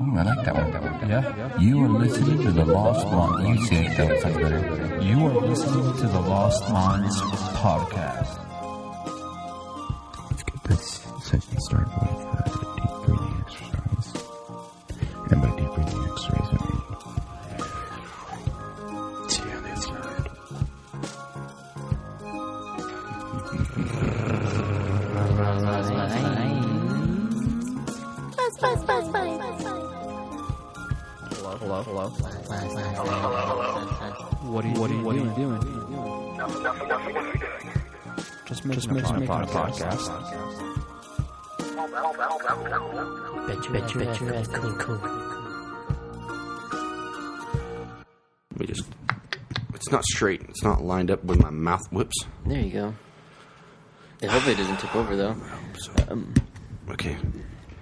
Ooh, I like that one. Yeah. You are listening to the Lost Minds. You say it, though. It's like better. You are listening to the Lost Minds podcast. Let's get this session started with a deep breathing exercise. And by deep breathing exercise, I mean, see on the inside. Hello. What are you doing? Just making a podcast. Bet you cool. It's not straight. It's not lined up with my mouth. Whoops. There you go. Hopefully it doesn't tip over, though. Okay.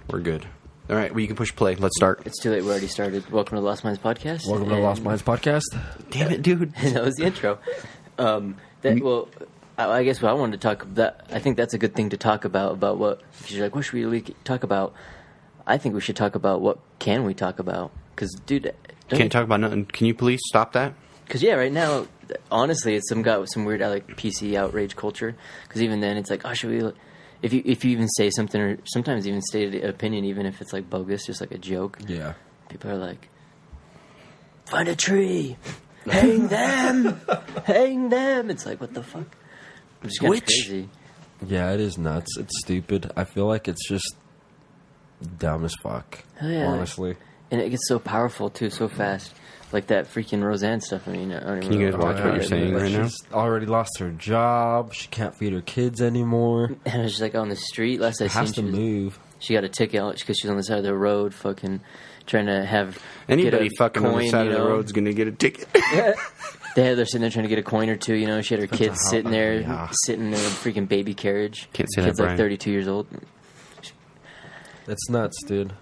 We're good. All right, well, you can push play. Let's start. It's too late. We already started. Welcome to the Lost Minds podcast. Welcome to the Lost Minds podcast. Damn it, dude. That was the intro. I guess what I wanted to talk about, I think that's a good thing to talk about what, because you're like, what should we talk about? I think we should talk about what can we talk about? Because, dude... Can't talk about nothing. Can you please stop that? Because, yeah, right now, honestly, it's some guy with some weird, PC outrage culture. Because even then, it's like, oh, should we... If you even say something, or sometimes even state an opinion, even if it's like bogus, just like a joke. Yeah. People are like, find a tree, hang them. It's like, what the fuck? I'm just kind of crazy. Yeah, it is nuts. It's stupid. I feel like it's just dumb as fuck. Hell yeah. Honestly. And it gets so powerful too, so fast. Like that freaking Roseanne stuff. I mean, I don't even Can you know guys watch what you're saying right now? She's already lost her job. She can't feed her kids anymore. And it was just like on the street. Last I Has seen, to move. She got a ticket because she's on the side of the road, fucking trying to have Anybody get a fucking coin, on the side of the know? road's going to get a ticket. They're sitting there trying to get a coin or two. You know, she had her kids sitting there, sitting in a freaking baby carriage. Can't say Kid's that, like Brian. 32 years old. It's nuts, dude.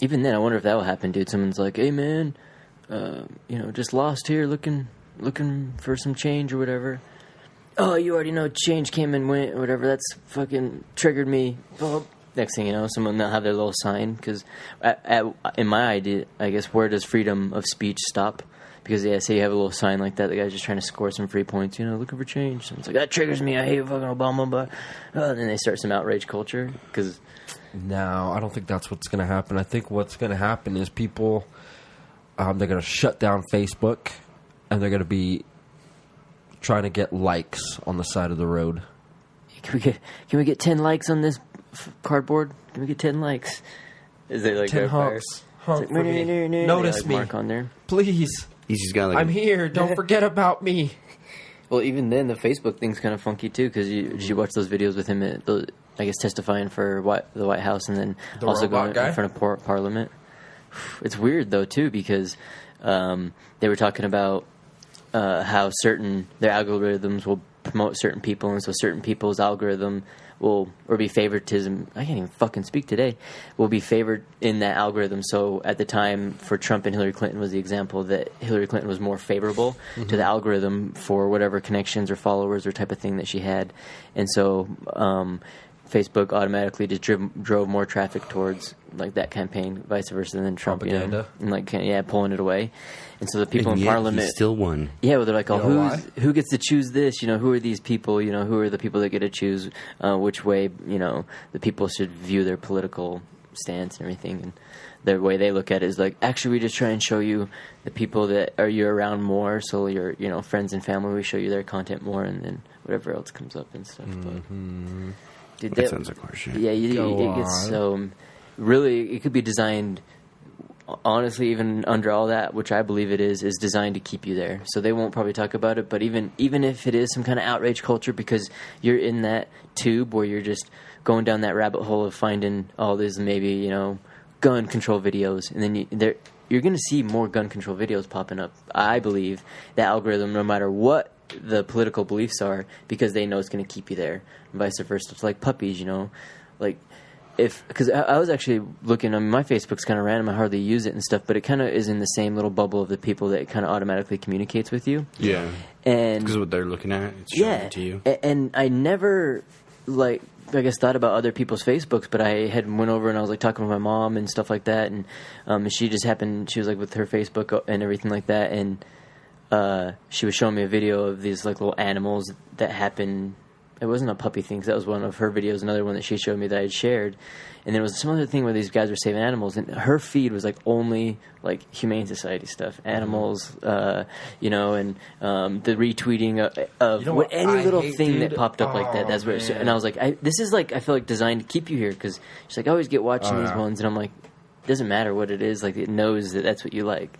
Even then, I wonder if that will happen, dude. Someone's like, "Hey, man, just lost here, looking for some change or whatever." Oh, you already know change came and went or whatever. That's fucking triggered me. Well, next thing you know, someone will have their little sign because, in my idea, I guess, where does freedom of speech stop? Because say you have a little sign like that, the guy's just trying to score some free points. Looking for change. Someone's like, that triggers me. I hate fucking Obama, but and then they start some outrage culture because. No, I don't think that's what's going to happen. I think what's going to happen is people, they're going to shut down Facebook, and they're going to be trying to get likes on the side of the road. Can we get 10 likes on this cardboard? Can we get 10 likes? Is it like 10 humps? Hump for me. Notice me. Mark on there. Please. He's just got like I'm here. Don't forget about me. Well, even then, the Facebook thing's kind of funky too, because you watch those videos with him, I guess, testifying for the White House, and then The also robot going guy? in front of Parliament. It's weird though too, because they were talking about how their algorithms will promote certain people, and so certain people's algorithm will be favoritism. I can't even fucking speak today. Will be favored in that algorithm. So at the time for Trump and Hillary Clinton was the example that Hillary Clinton was more favorable to the algorithm for whatever connections or followers or type of thing that she had, and so Facebook automatically just drove more traffic towards like that campaign, vice versa, than Trump. Propaganda. And pulling it away. And so the people in Parliament he still won. Yeah, well, they're like, You know why? who gets to choose this? Who are these people? Who are the people that get to choose which way, the people should view their political stance and everything. And the way they look at it is like, actually, we just try and show you the people that are you're around more. So your, friends and family, we show you their content more, and then whatever else comes up and stuff. Mm-hmm. But, dude, That sounds like horseshit. yeah, it gets so... Really, it could be designed... Honestly, even under all that, which I believe it is designed to keep you there. So they won't probably talk about it, but even if it is some kind of outrage culture because you're in that tube where you're just going down that rabbit hole of finding all these maybe, gun control videos, and then you're going to see more gun control videos popping up. I believe the algorithm, no matter what the political beliefs are, because they know it's going to keep you there, and vice versa. It's like puppies, like... Because I was actually looking, my Facebook's kind of random, I hardly use it and stuff, but it kind of is in the same little bubble of the people that it kind of automatically communicates with you. Yeah. And Because of what they're looking at, it's showing it to you. And I never, I guess, thought about other people's Facebooks, but I had went over and I was like talking with my mom and stuff like that, and she just happened. She was like with her Facebook and everything like that, and she was showing me a video of these like little animals that happen. It wasn't a puppy thing, 'cause that was one of her videos. Another one that she showed me that I had shared. And there was some other thing where these guys were saving animals, and her feed was like only like Humane Society stuff, animals, you know, and the retweeting of You know what any I little hate, thing dude? that popped up like that. That's where. Man. And I was like, this is like, I feel like designed to keep you here, because she's like, I always get watching these ones, and I'm like, it doesn't matter what it is, like it knows that that's what you like.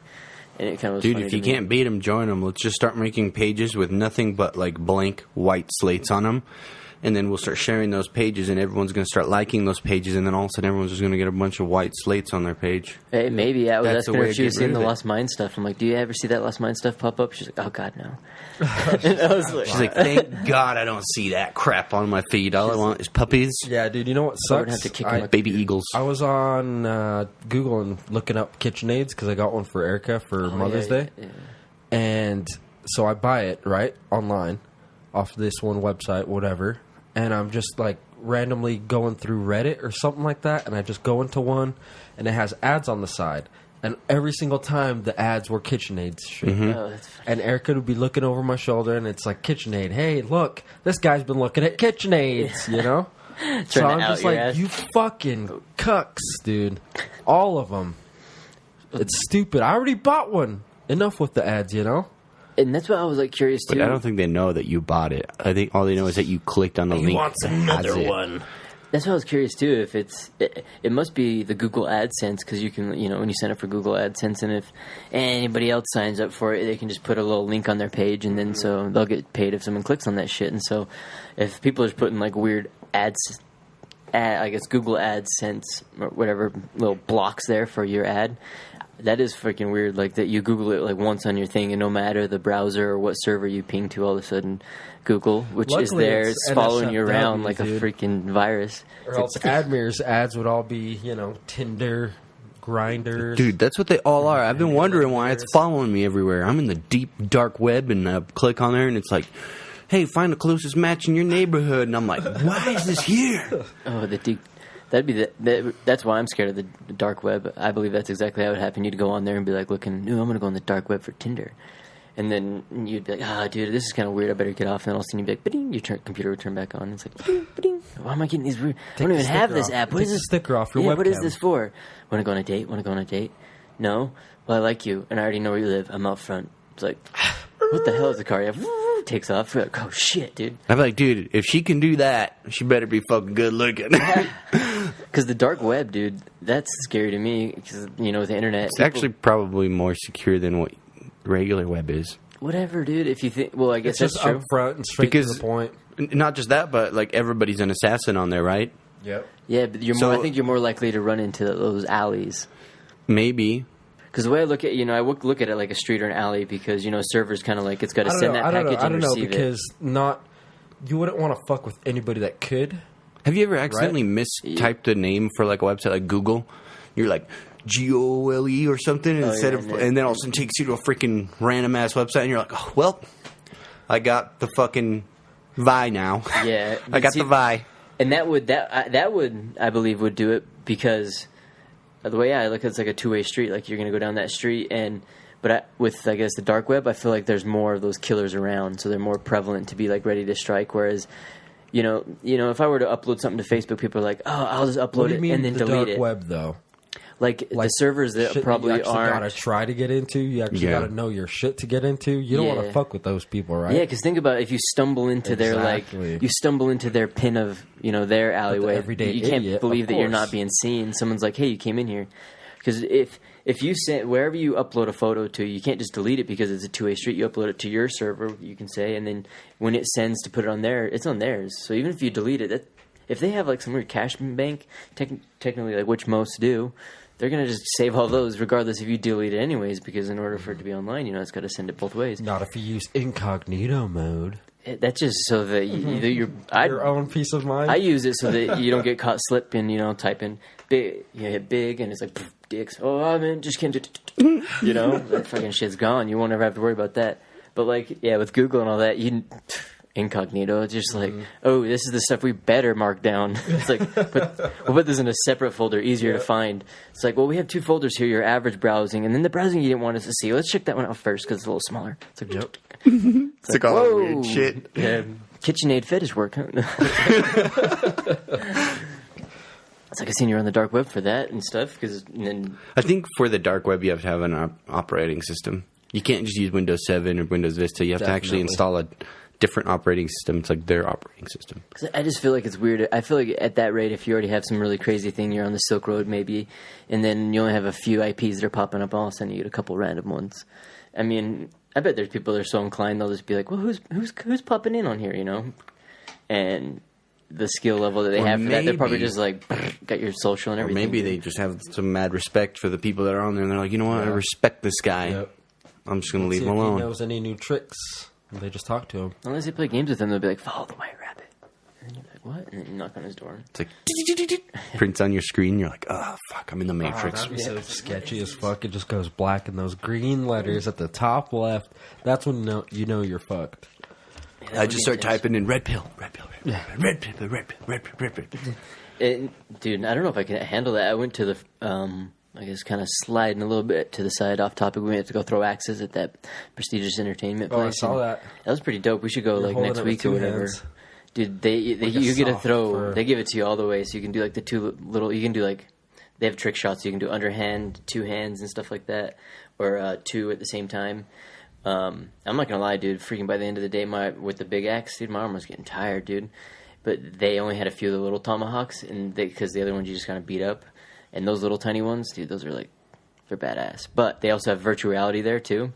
And it kind of was Dude, funny if to you me. can't beat them, join them. Let's just start making pages with nothing but like blank white slates on them. And then we'll start sharing those pages, and everyone's going to start liking those pages, and then all of a sudden everyone's just going to get a bunch of white slates on their page. Hey, maybe I was That's the asking her way if to she was get rid seeing the of it. Lost Mine stuff. I'm like, do you ever see that Lost Mine stuff pop up? She's like, oh God, no. And I was like, She's like, thank God I don't see that crap on my feed. All I want is puppies, Yeah, dude. You know what I would sucks? have to kick him. baby eagles. I was on Google and looking up KitchenAids because I got one for Erica for Mother's Day. Yeah. And so I buy it, right, online, off this one website, whatever. And I'm just, like, randomly going through Reddit or something like that. And I just go into one, and it has ads on the side. And every single time, the ads were KitchenAid shit. Oh, that's funny. And Erica would be looking over my shoulder, and it's like, KitchenAid. Hey, look, this guy's been looking at KitchenAids, you know? So Trying I'm to out just your like, ass. you fucking cucks, dude. All of them. It's stupid. I already bought one. Enough with the ads, you know? And that's what I was like curious too. But I don't think they know that you bought it. I think all they know is that you clicked on the link. that has it. That's what I was curious too. If it must be the Google AdSense, because you can, you know, when you sign up for Google AdSense, and if anybody else signs up for it, they can just put a little link on their page, and then so they'll get paid if someone clicks on that shit. And so, if people are putting like weird ads, I guess Google AdSense or whatever little blocks there for your ad. That is freaking weird, like that you Google it like once on your thing, and no matter the browser or what server you ping to, all of a sudden Google, which is Luckily, there, it's is following you NSFW, around like dude. a freaking virus. Or else Admire's ads would all be, you know, Tinder, Grinders. Dude, that's what they all are. I've been wondering why it's following me everywhere. I'm in the deep, dark web, and I click on there, and it's like, hey, find the closest match in your neighborhood. And I'm like, why is this here? Oh, the deep. That'd be that's why I'm scared of the dark web. I believe that's exactly how it would happen. You'd go on there and be like, looking, I'm going to go on the dark web for Tinder. And then you'd be like, dude, this is kind of weird. I better get off. And then all of a sudden you'd be like, ba-ding, your computer would turn back on. It's like, ba-ding, ba-ding. Why am I getting these weird? I don't the even have sticker this off. app. What Take is the this? sticker off your What is webcam. this for? Want to go on a date? Want to go on a date? No? Well, I like you, and I already know where you live. I'm out front. It's like, what the hell is the car? You have takes off. We're like, oh, shit, dude. I'm like, dude, if she can do that, she better be fucking good looking. Because the dark web, dude, that's scary to me. Because, you know, with the internet. It's actually probably more secure than what regular web is. Whatever, dude. If you think, well, I guess It's that's just true. upfront and straight Because- to the point. Not just that, but like everybody's an assassin on there, right? Yep. Yeah, but So- I think you're more likely to run into those alleys. Maybe. Because the way I look at, I look at it like a street or an alley, because server's kind of like it's got to send that package I and don't know, receive it. because you wouldn't want to fuck with anybody that could. Have you ever accidentally mistyped a name for like a website like Google? You're like GOLE or something, and instead yeah, of, yeah. and then all of a sudden takes you to a freaking random ass website, and you're like, oh, well, I got the fucking Vi now. Yeah, I got see, the Vi. and that would I believe would do it, because the way I look at it's like a two-way street. Like you're going to go down that street, with I guess the dark web, I feel like there's more of those killers around, so they're more prevalent to be like ready to strike. Whereas, if I were to upload something to Facebook, people are like, oh, I'll just upload What do it you mean and then the delete dark it. web, though? Like the servers that Shit probably you actually aren't. gotta try to get into. You actually Yeah. gotta know your shit to get into. You don't want Yeah. to fuck with those people, right? Yeah, because think about it, if you stumble into Exactly. their pin of their alleyway, everyday you can't idiot, believe of that you're course. not being seen. Someone's like, "Hey, you came in here," because if you send wherever you upload a photo to, you can't just delete it because it's a two-way street. You upload it to your server, you can say, and then when it sends to put it on there, it's on theirs. So even if you delete it, if they have like some weird cache bank, technically, like which most do. They're going to just save all those regardless if you delete it anyways, because in order for it to be online, it's got to send it both ways. Not if you use incognito mode. That's just so that Your own peace of mind. I use it so that you don't get caught slipping, typing big, hit big, and it's like, dicks. Oh, I mean, just can't do, that fucking shit's gone. You won't ever have to worry about that. But like, yeah, with Google and all that, incognito. It's just like, oh, this is the stuff we better mark down. It's like, we'll put this in a separate folder, easier to find. It's like, well, we have 2 folders here, your average browsing, and then the browsing you didn't want us to see. Let's check that one out first because it's a little smaller. It's like, It's like all that whoa. weird shit. Yeah, KitchenAid fetish work. Huh? It's like I seen you on the dark web for that and stuff. I think for the dark web, you have to have an operating system. You can't just use Windows 7 or Windows Vista. You have to actually install a different operating system. It's like their operating system. I just feel like it's weird. I feel like at that rate, if you already have some really crazy thing, you're on the Silk Road maybe, and then you only have a few IPs that are popping up, all of a sudden you get a couple random ones. I mean, I bet there's people that are so inclined, they'll just be like, well, who's popping in on here, you know? And the skill level that they have for that, they're probably just like, got your social and everything. Or maybe they just have some mad respect for the people that are on there, and they're like, you know what, I respect this guy. Yep. I'm just going to leave him If alone. he knows any new tricks, they just talk to him. Unless they play games with him, they'll be like, follow the white rabbit. And you're like, what? And then you knock on his door. It's like, prints on your screen, you're like, oh, fuck, I'm in the Matrix. That'd be so sketchy as fuck. It just goes black, and those green letters at the top left, that's when you know you're fucked. Yeah, I just start typing in red pill, red pill, red pill, red pill, red pill, red pill. Dude, I don't know if I can handle that. I went to the, I guess kind of sliding a little bit to the side off topic. We had to go throw axes at that prestigious entertainment place. Oh, I saw that. That was pretty dope. We should go like next week or whatever. Hands. Dude, you get to throw. They give it to you all the way, so you can do like the 2 little. You can do like they have trick shots. You can do underhand, 2 hands, and stuff like that, or 2 at the same time. I'm not gonna lie, dude. Freaking by the end of the day, with the big axe, dude, my arm was getting tired, dude. But they only had a few of the little tomahawks, and because the other ones you just kind of beat up, and those little tiny ones, dude, those are like they're badass. But they also have virtual reality there too,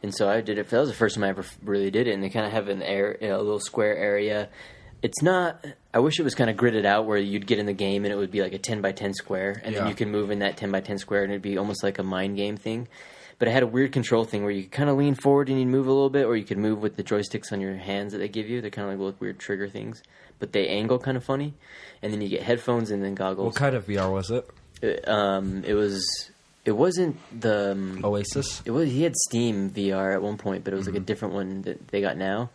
and so I did it. That was the first time I ever really did it, and they kind of have a little square area. It's not. I wish it was kind of gridded out where you'd get in the game and it would be like a 10 by 10 square, and then you can move in that 10 by 10 square, and it'd be almost like a mind game thing. But it had a weird control thing where you could kind of lean forward and you'd move a little bit, or you could move with the joysticks on your hands that they give you. They're kind of like little weird trigger things, but they angle kind of funny. And then you get headphones and then goggles. What kind of VR was it? It wasn't the Oasis? He had Steam VR at one point, but it was like a different one that they got now.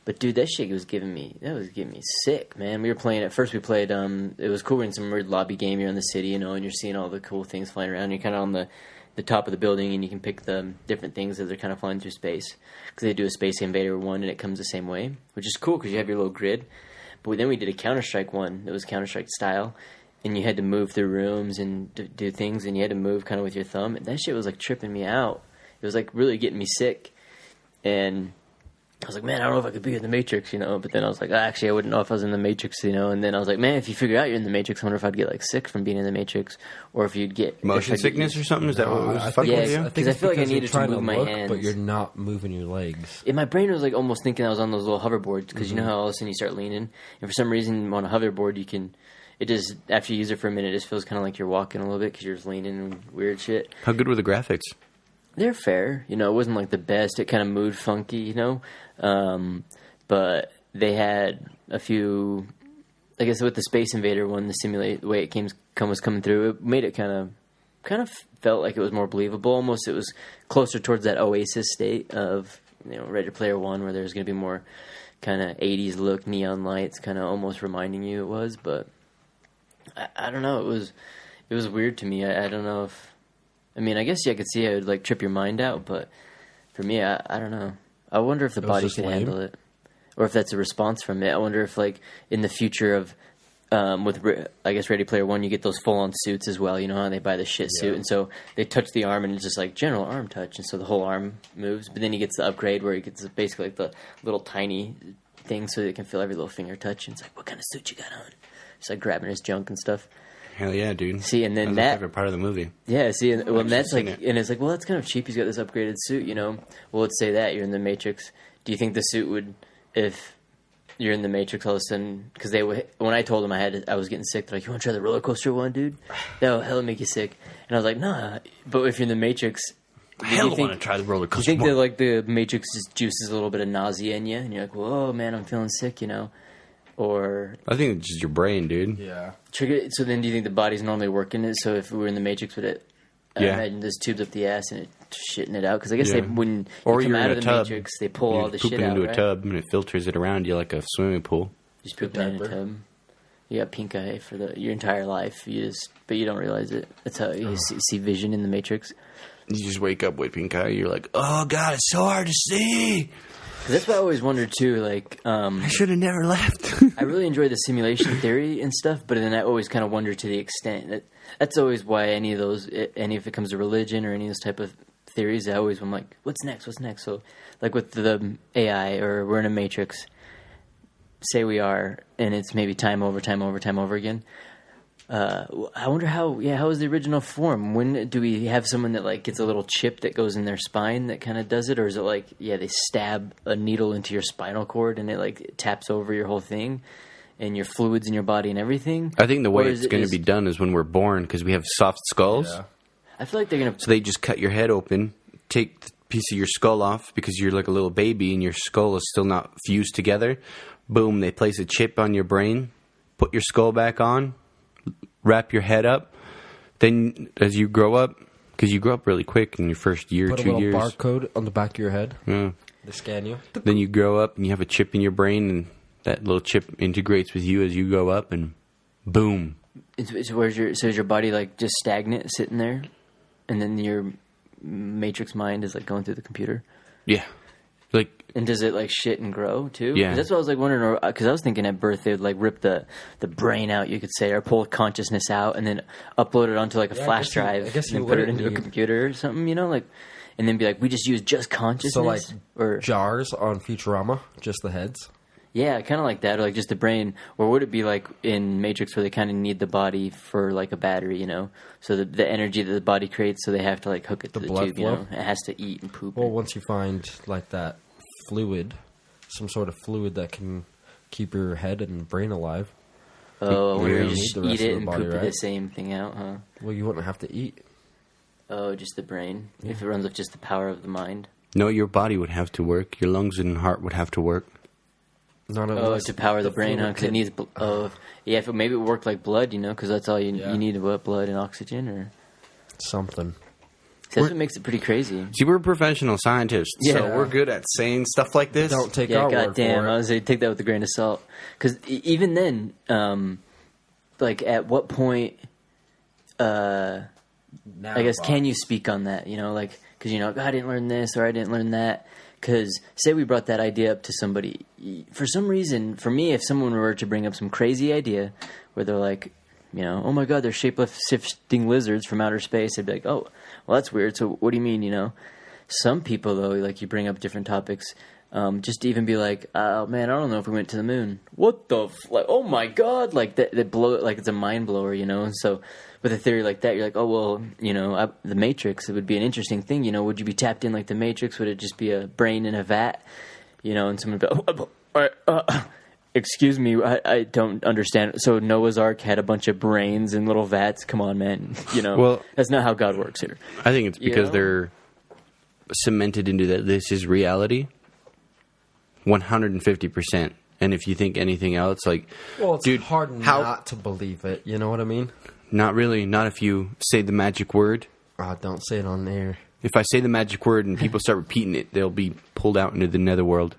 But dude, that shit was getting me sick, man. We were playing at first. We played. It was cool. We're in some weird lobby game. You're in the city, you know, and you're seeing all the cool things flying around. You're kind of on the top of the building, and you can pick the different things as they're kind of flying through space. Because they do a Space Invader one, and it comes the same way, which is cool because you have your little grid. But then we did a Counter-Strike one that was Counter-Strike style, and you had to move through rooms and do things, and you had to move kind of with your thumb. And that shit was like tripping me out. It was like really getting me sick, and I was like, man, I don't know if I could be in the Matrix, you know. But then I was like, actually, I wouldn't know if I was in the Matrix, you know. And then I was like, man, if you figure out you're in the Matrix, I wonder if I'd get like sick from being in the Matrix, or if you'd get motion sickness or something. Is that what was fucking with you? Because I feel like I needed to move my hands, but you're not moving your legs. And my brain was like almost thinking I was on those little hoverboards, because you know how all of a sudden you start leaning, and for some reason on a hoverboard you can. It just, after you use it for a minute, it just feels kind of like you're walking a little bit because you're just leaning and weird shit. How good were the graphics? They're fair. You know, it wasn't like the best. It kind of moved funky, you know. But they had a few, I guess with the Space Invader one, the way it was coming through, it made it kind of felt like it was more believable. Almost it was closer towards that Oasis state of, you know, Ready Player One, where there's going to be more kind of 80s look, neon lights, kind of almost reminding you it was. But I don't know. It was weird to me. I don't know if, I mean, I guess I could see how it would like trip your mind out, but for me, I don't know. I wonder if the body could handle it, or if that's a response from it. I wonder if, like, in the future of, with I guess Ready Player One, you get those full on suits as well. You know how they buy the shit suit, and so they touch the arm, and it's just like general arm touch, and so the whole arm moves. But then he gets the upgrade where he gets basically like the little tiny thing, so they can feel every little finger touch. And it's like, what kind of suit you got on? Just like grabbing his junk and stuff. Hell yeah, dude. See, and then that was my favorite part of the movie. Yeah, see, and that's like, and it's like, well, that's kind of cheap. He's got this upgraded suit, you know. Well, let's say that you're in the Matrix. Do you think the suit would, if you're in the Matrix all of a sudden, because when I told them I was getting sick, they're like, you want to try the roller coaster one, dude? That'll hell make you sick. And I was like, nah. But if you're in the Matrix, I want to try the roller coaster. You think that like the Matrix just juices a little bit of nausea in you, and you're like, whoa, man, I'm feeling sick, you know. Or I think it's just your brain, dude. Yeah. Trigger. So then, do you think the body's normally working it? So if we were in the Matrix, would it I imagine there's tubes up the ass and it shitting it out. Because I guess when or you come you're out in of a the tub, Matrix, they pull all the shit pooping out, into right? a tub and it filters it around you like a swimming pool. Just pooping in a tub. You got pink eye for your entire life. But you don't realize it. That's how you see vision in the Matrix. You just wake up with pink eye. You're like, oh god, it's so hard to see. That's what I always wondered too. Like, I should have never left. I really enjoy the simulation theory and stuff, but then I always kind of wonder to the extent that's always why any if it comes to religion or any of those type of theories, I'm like, what's next? What's next? So, like with the AI, or we're in a Matrix. Say we are, and it's maybe time over again. I wonder how is the original form? When do we have someone that like gets a little chip that goes in their spine that kind of does it, or is it like they stab a needle into your spinal cord and it like taps over your whole thing and your fluids in your body and everything? I think the way it's going to be done is when we're born, because we have soft skulls. Yeah. I feel like they're gonna. So they just cut your head open, take the piece of your skull off because you're like a little baby and your skull is still not fused together. Boom! They place a chip on your brain, put your skull back on. Wrap your head up. Then, as you grow up, because you grow up really quick in your first year, Put 2 years. Put a little barcode on the back of your head. Yeah. They scan you. Then you grow up and you have a chip in your brain, and that little chip integrates with you as you grow up, and boom. So is your body like just stagnant, sitting there, and then your Matrix mind is like going through the computer? Yeah. Like, and does it like shit and grow too? Yeah. 'Cause that's what I was like wondering. Because I was thinking at birth they'd like rip the brain out, you could say, or pull consciousness out, and then upload it onto like a flash drive, and then put it into a computer or something. Like, and then be like, we just use just consciousness. So like or jars on Futurama, just the heads. Yeah, kind of like that, or like just the brain. Or would it be like in Matrix where they kind of need the body for like a battery, So the energy that the body creates, so they have to like hook it to the tube, flow? It has to eat and poop. Well, once you find like that fluid, some sort of fluid that can keep your head and brain alive. Oh, where you need just the rest eat of it the and body, poop right? the same thing out, huh? Well, you wouldn't have to eat. Oh, just the brain. If it runs off just the power of the mind. no, your body would have to work. Your lungs and heart would have to work. To power the brain, huh? Because it needs. If maybe it worked like blood, because that's all you need: blood and oxygen, or something. So that's what makes it pretty crazy. See, we're professional scientists, so we're good at saying stuff like this. Don't take our word goddamn, for it. I was say take that with a grain of salt. Because even then, like at what point, I guess, can you speak on that? Like because I didn't learn this or I didn't learn that. Because say we brought that idea up to somebody, for some reason, for me, if someone were to bring up some crazy idea where they're like, oh my god, they're shape-shifting lizards from outer space, I'd be like, oh, well, that's weird. So what do you mean, Some people, though, like you bring up different topics, just to even be like, oh man, I don't know if we went to the moon. What the like? Oh my god, like that blow, like it's a mind blower, And so with a theory like that, you're like, oh well, the Matrix, it would be an interesting thing, Would you be tapped in like the Matrix? Would it just be a brain in a vat, And someone would be like, excuse me, I don't understand. So Noah's Ark had a bunch of brains in little vats. Come on, man. Well, that's not how God works here. I think it's because they're cemented into that this is reality 150%. And if you think anything else, like... Well, it's dude, hard not to believe it. You know what I mean? Not really. Not if you say the magic word. Don't say it on air. If I say the magic word and people start repeating it, they'll be pulled out into the netherworld.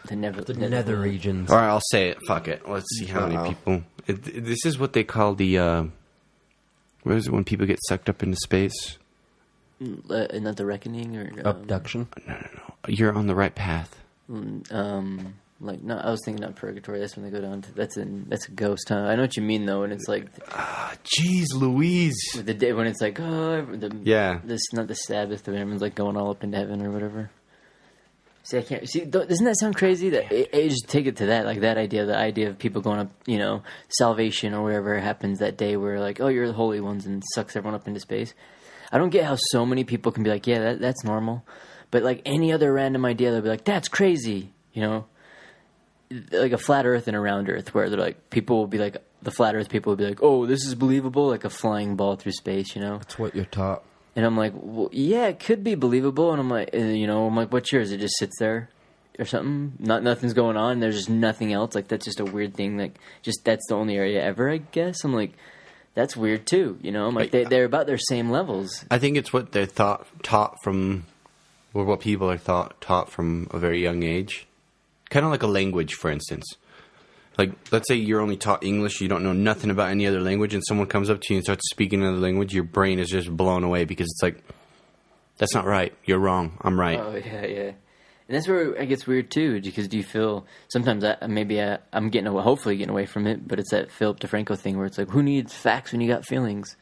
The nether regions. All right, I'll say it. Fuck it. Let's see how many people. This is what they call the. What is it when people get sucked up into space? Not the reckoning or abduction. No. You're on the right path. Like no, I was thinking not purgatory. That's when they go down to. That's a ghost, huh? I know what you mean though, and it's like. Jeez, Louise. The day when it's like this not the Sabbath, when everyone's like going all up into heaven or whatever. See, I can't see. Doesn't that sound crazy? That it just take it to that, like that idea, the idea of people going up, salvation or wherever it happens that day, where like, oh, you're the holy ones, and sucks everyone up into space. I don't get how so many people can be like, yeah, that's normal, but like any other random idea, they'll be like, that's crazy, like a flat Earth and a round Earth, where they're like, people will be like, the flat Earth people will be like, oh, this is believable, like a flying ball through space, That's what you're taught. And I'm like, well, yeah, it could be believable. And I'm like, what's yours? It just sits there or something. Nothing's going on. There's just nothing else. Like, that's just a weird thing. Like, just that's the only area ever, I guess. I'm like, that's weird too. You know, I'm like they're about their same levels. I think it's what they're taught from, or what people are taught from a very young age. Kind of like a language, for instance. Like, let's say you're only taught English, you don't know nothing about any other language, and someone comes up to you and starts speaking another language, your brain is just blown away because it's like, that's not right. You're wrong. I'm right. Oh, yeah, yeah. And that's where it gets weird, too, because do you feel, sometimes I'm hopefully getting away from it, but it's that Philip DeFranco thing where it's like, who needs facts when you got feelings?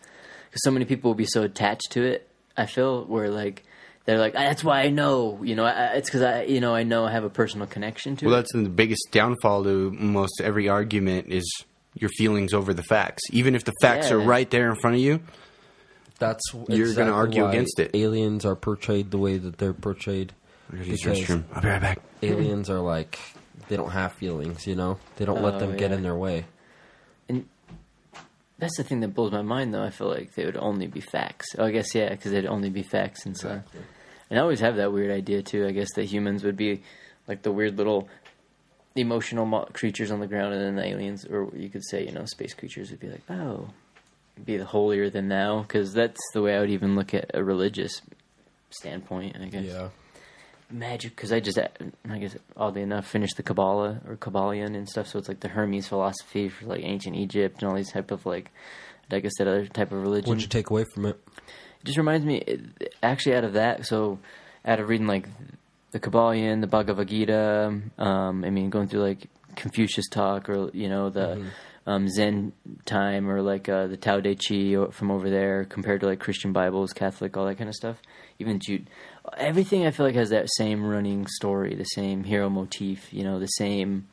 Because so many people will be so attached to it, I feel, where like, they're like, that's why I know, you know, it's because I know I have a personal connection to it. Well, that's the biggest downfall to almost every argument is your feelings over the facts. Even if the facts are right there in front of you, you're going to argue against it. Aliens are portrayed the way that they're portrayed. Because I'll be right back. Aliens are like, they don't have feelings, you know? They don't let them get in their way. And that's the thing that blows my mind, though. I feel like they would only be facts. Oh, I guess, yeah, because they'd only be facts and stuff. Exactly. And I always have that weird idea, too. I guess that humans would be like the weird little emotional creatures on the ground, and then the aliens, or you could say, you know, space creatures would be like, oh, be the holier than thou, because that's the way I would even look at a religious standpoint, I guess. Yeah. Magic, because I guess, oddly enough, finished the Kabbalah, or Kabbalion and stuff, so it's like the Hermes philosophy for, like, ancient Egypt and all these type of, like, like I said, other type of religion. What'd you take away from it? It just reminds me, actually, out of that, so out of reading, like, the Kabbalion, the Bhagavad Gita, I mean, going through, like, Confucius talk, or, you know, the Zen time, or, like, the Tao Te Chi from over there, compared to, like, Christian Bibles, Catholic, all that kind of stuff. Even Jude. Everything I feel like has that same running story, the same hero motif, you know, the same...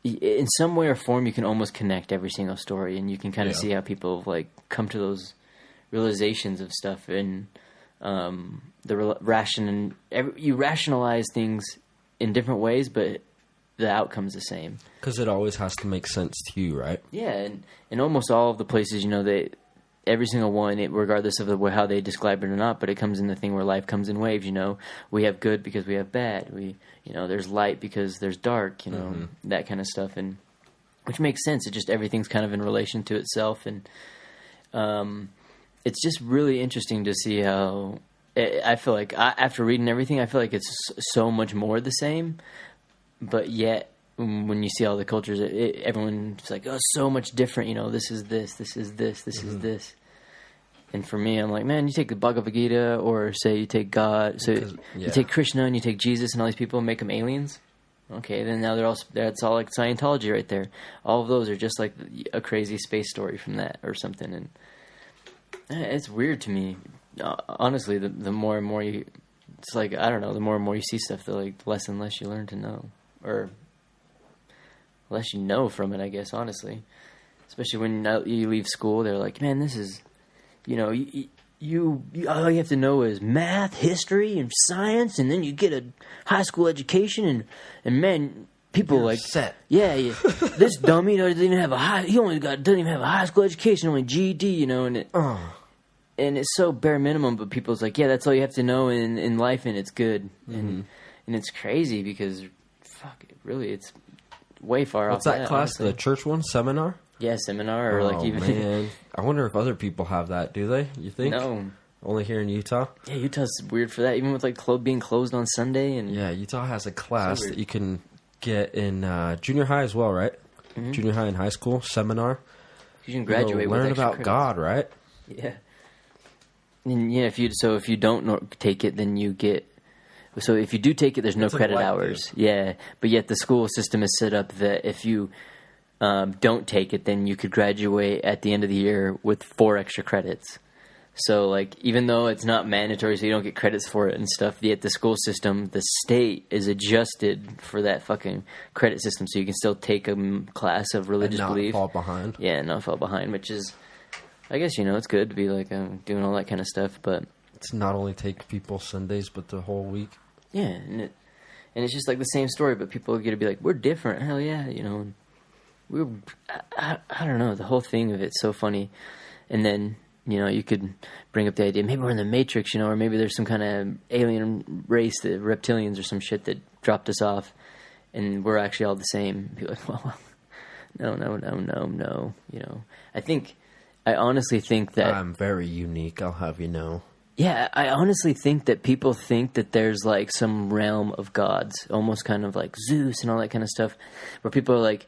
In some way or form, you can almost connect every single story, and you can kind of see how people, like, come to those realizations of stuff, and you rationalize things in different ways, but the outcome's the same. Because it always has to make sense to you, right? Yeah, and almost all of the places, you know, every single one, regardless of how they describe it or not, but it comes in the thing where life comes in waves, you know. We have good because we have bad. You know, there's light because there's dark, you know, that kind of stuff, and which makes sense. It just, everything's kind of in relation to itself, and it's just really interesting to see how, I feel like, after reading everything, I feel like it's so much more the same, but yet, when you see all the cultures, everyone's like, oh, so much different, you know, this is this, this is this, this is this. And for me, I'm like, man, you take the Bhagavad Gita, or say you take God, you take Krishna and you take Jesus and all these people and make them aliens. Okay, then now that's all like Scientology right there. All of those are just like a crazy space story from that or something. And it's weird to me. Honestly, the more and more it's like, I don't know, the more and more you see stuff, the like less and less you learn to know. Or less you know from it, I guess, honestly. Especially when you leave school, they're like, man, this is, you know, you all you have to know is math, history, and science, and then you get a high school education, and man, people You're like, set. Yeah, this dummy doesn't even have doesn't even have a high school education, only GED, you know, and it's so bare minimum, but people's like, yeah, that's all you have to know in life, and it's good, and it's crazy because, fuck, it's way far What's off. What's that class? Honestly. The church one? Seminar? Yeah, seminar, or like even... man. I wonder if other people have that, do they? You think? No. Only here in Utah? Yeah, Utah's weird for that, even with like being closed on Sunday. And yeah, Utah has a class that you can get in junior high as well, right? Mm-hmm. Junior high and high school, seminar. You can graduate with learn about credits. God, right? Yeah. And yeah, if you don't take it, then you get... So if you do take it, there's no credit hours. Yeah, but yet the school system is set up that if you don't take it, then you could graduate at the end of the year with 4 extra credits. So like, even though it's not mandatory, so you don't get credits for it and stuff, yet the school system, the state is adjusted for that fucking credit system, so you can still take a class of religious belief. And not fall behind. Yeah, not fall behind, which is, I guess, you know, it's good to be like doing all that kind of stuff, but... It's not only take people Sundays, but the whole week. Yeah, and it's just like the same story, but people get to be like, we're different. Hell yeah, you know. I don't know, the whole thing of it's so funny. And then, you know, you could bring up the idea, maybe we're in the Matrix, you know, or maybe there's some kind of alien race, the reptilians or some shit that dropped us off, and we're actually all the same. People are like, well, no, you know. I think I honestly think that I'm very unique, I'll have you know. Yeah, I honestly think that people think that there's like some realm of gods, almost kind of like Zeus and all that kind of stuff, where people are like,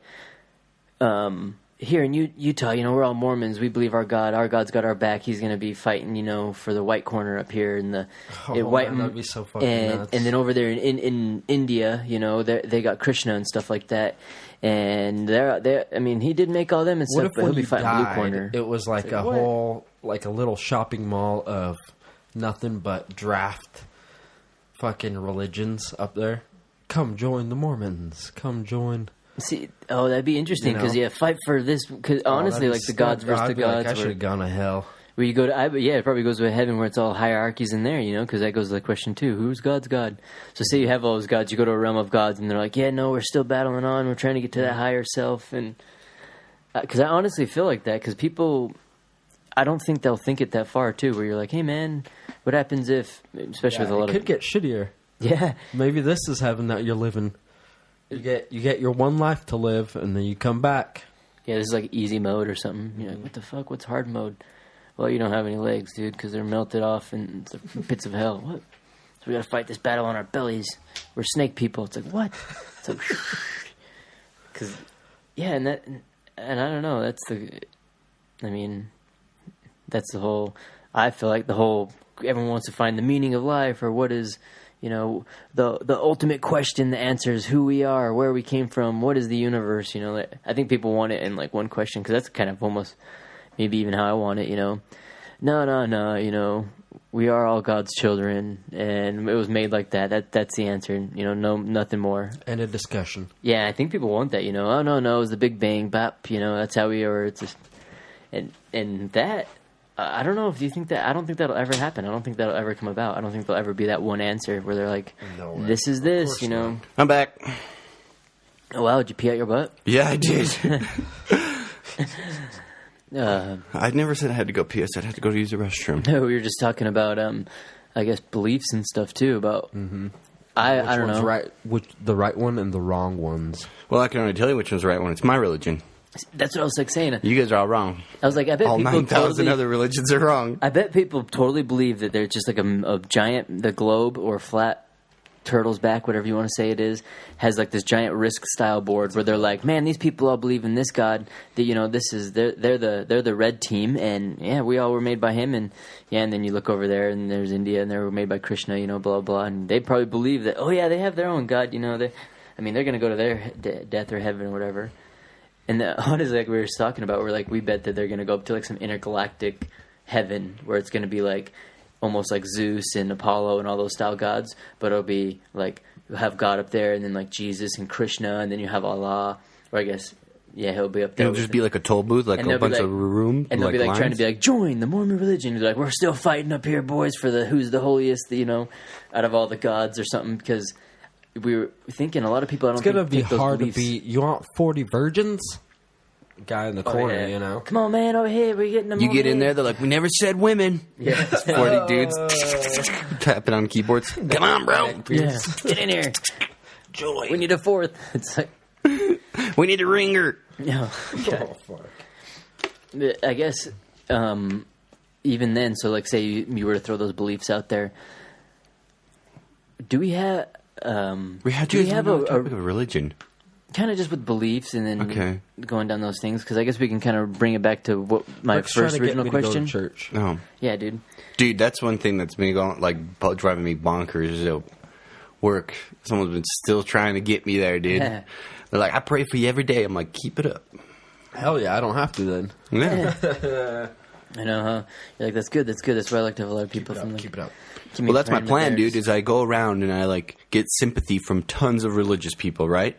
here in Utah, we're all Mormons. We believe our God's got our back. He's going to be fighting, for the white corner up here in the white. Man, that'd be so fucking nuts. And then over there in India, they got Krishna and stuff like that. And they're I mean, he did make all them and What stuff, if but when he'll be you fighting died, blue corner. it was like a whole, like a little shopping mall of nothing but draft fucking religions up there? Come join the Mormons. Come join. See, that'd be interesting because fight for this. Because honestly, like the gods versus the gods. I should have gone to hell. Where you go to, it probably goes to a heaven where it's all hierarchies in there, because that goes to the question too: who's God's God? So say you have all those gods, you go to a realm of gods, and they're like, yeah, no, we're still battling on. We're trying to get to that higher self, and because I honestly feel like that because people, I don't think they'll think it that far too. Where you're like, hey man, what happens if, especially with a lot it could get shittier. Yeah, maybe this is heaven that you're living. You get your one life to live, and then you come back. Yeah, this is like easy mode or something. You're like, what the fuck? What's hard mode? Well, you don't have any legs, dude, because they're melted off in the pits of hell. What? So we got to fight this battle on our bellies. We're snake people. It's like, what? It's like, because, and I don't know. That's the whole. I feel like everyone wants to find the meaning of life, or what is. The ultimate question, the answer is who we are, where we came from, what is the universe, I think people want it in like one question because that's kind of almost maybe even how I want it, No, we are all God's children and it was made like that. That's the answer, no, nothing more. And a discussion. Yeah, I think people want that, oh, no, it was the Big Bang, bap, that's how we are. It's just, and that, I don't know if you think that. I don't think that'll ever happen. I don't think that'll ever come about. I don't think there'll ever be that one answer where they're like, this is this, I'm back. Oh, wow, did you pee out your butt? Yeah, I did. I never said I had to go pee. I said I had to go to use the restroom. No, we were just talking about, I guess, beliefs and stuff, too, about... I don't know. Right, the right one and the wrong ones. Well, I can only tell you which one's the right one. It's my religion. That's what I was like saying. You guys are all wrong. I was like, I bet all people 9,000 other religions are wrong. I bet people totally believe that there's just like a giant, the globe or flat turtle's back, whatever you want to say it is, has like this giant Risk style board where they're like, man, these people all believe in this God. That this is they're the red team, and yeah, we all were made by him, and yeah, and then you look over there and there's India, and they were made by Krishna, blah blah, and they probably believe that. Oh yeah, they have their own God, they're gonna go to their death or heaven or whatever. And honestly, like we were talking about, we bet that they're going to go up to like some intergalactic heaven where it's going to be like almost like Zeus and Apollo and all those style gods, but it'll be like you'll have God up there and then like Jesus and Krishna and then you have Allah, or I guess, yeah, he'll be up there. It'll just be like a toll booth, like a bunch of rooms. And they'll be like trying to be like, join the Mormon religion. They're like, we're still fighting up here, boys, for who's the holiest, out of all the gods or something, because... We were thinking a lot of people. It's gonna be hard to beat. You want 40 virgins? Guy in the corner, Come on, man, over here. We're getting them. You get in there, they're like, we never said women. Yeah, 40 dudes tapping on keyboards. Come on, bro. Yeah, get in here. Joy. We need a fourth. It's like we need a ringer. No. Oh fuck. I guess even then, so like, say you were to throw those beliefs out there. Do we have? We had to have a topic of religion. Kind of just with beliefs and then going down those things, because I guess we can kind of bring it back to what my first original question. To church. Oh, yeah, dude. Dude, that's one thing that's been going driving me bonkers is at work. Someone's been still trying to get me there, dude. Yeah. They're like, I pray for you every day. I'm like, keep it up. Hell yeah, I don't have to then. Yeah. I know, huh? You're like, that's good. That's good. That's why I like to have a lot of people Keep it up. Well, that's my plan, dude, is I go around and I, get sympathy from tons of religious people, right?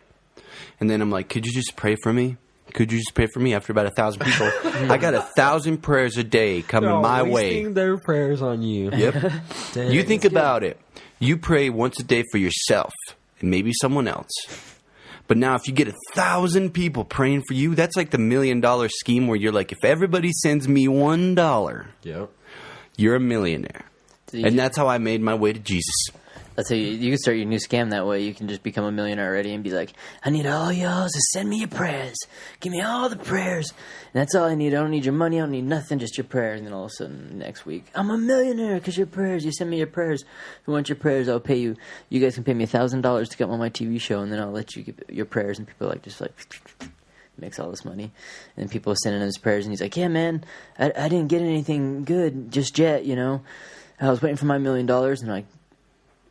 And then I'm like, could you just pray for me? Could you just pray for me? After about 1,000 people, I got 1,000 prayers a day coming my way. Their prayers on you. Yep. You think about it. You pray once a day for yourself and maybe someone else. But now if you get 1,000 people praying for you, that's like the $1 million scheme where you're like, if everybody sends me $1, yep, you're a millionaire. And that's how I made my way to Jesus. I'll tell you, you can start your new scam that way. You can just become a millionaire already and be like, I need all y'all to send me your prayers. Give me all the prayers. And that's all I need. I don't need your money. I don't need nothing, just your prayers. And then all of a sudden, next week, I'm a millionaire because your prayers. You send me your prayers. If you want your prayers, I'll pay you. You guys can pay me $1,000 to come on my TV show, and then I'll let you give your prayers. And people are like, just like, makes all this money. And people are sending him his prayers, and he's like, yeah, man, I didn't get anything good just yet, you know. I was waiting for my $1 million, and like,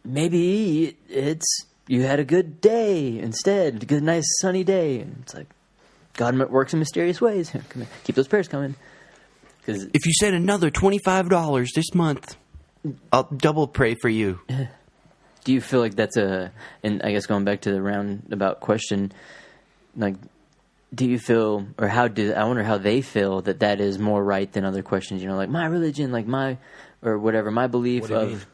maybe it's you had a good day instead, a good, nice, sunny day. And it's like God works in mysterious ways. Keep those prayers coming. Because if you send another $25 this month, I'll double pray for you. Do you feel like that's and I guess going back to the roundabout question, like, do you feel, or I wonder how they feel that is more right than other questions? You know, like my religion, like my, or whatever, my belief of.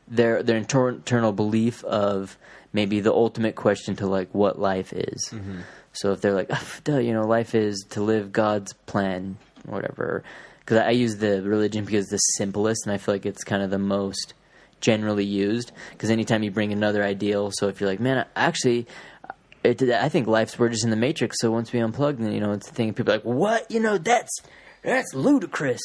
Their internal belief of maybe the ultimate question to like what life is. Mm-hmm. So if they're like, you know, life is to live God's plan, or whatever. Because I use the religion because it's the simplest, and I feel like it's kind of the most generally used. Because anytime you bring another ideal, so if you're like, man, I think we're just in the Matrix. So once we unplug, then you know it's the thing. People are like, what? You know, that's ludicrous.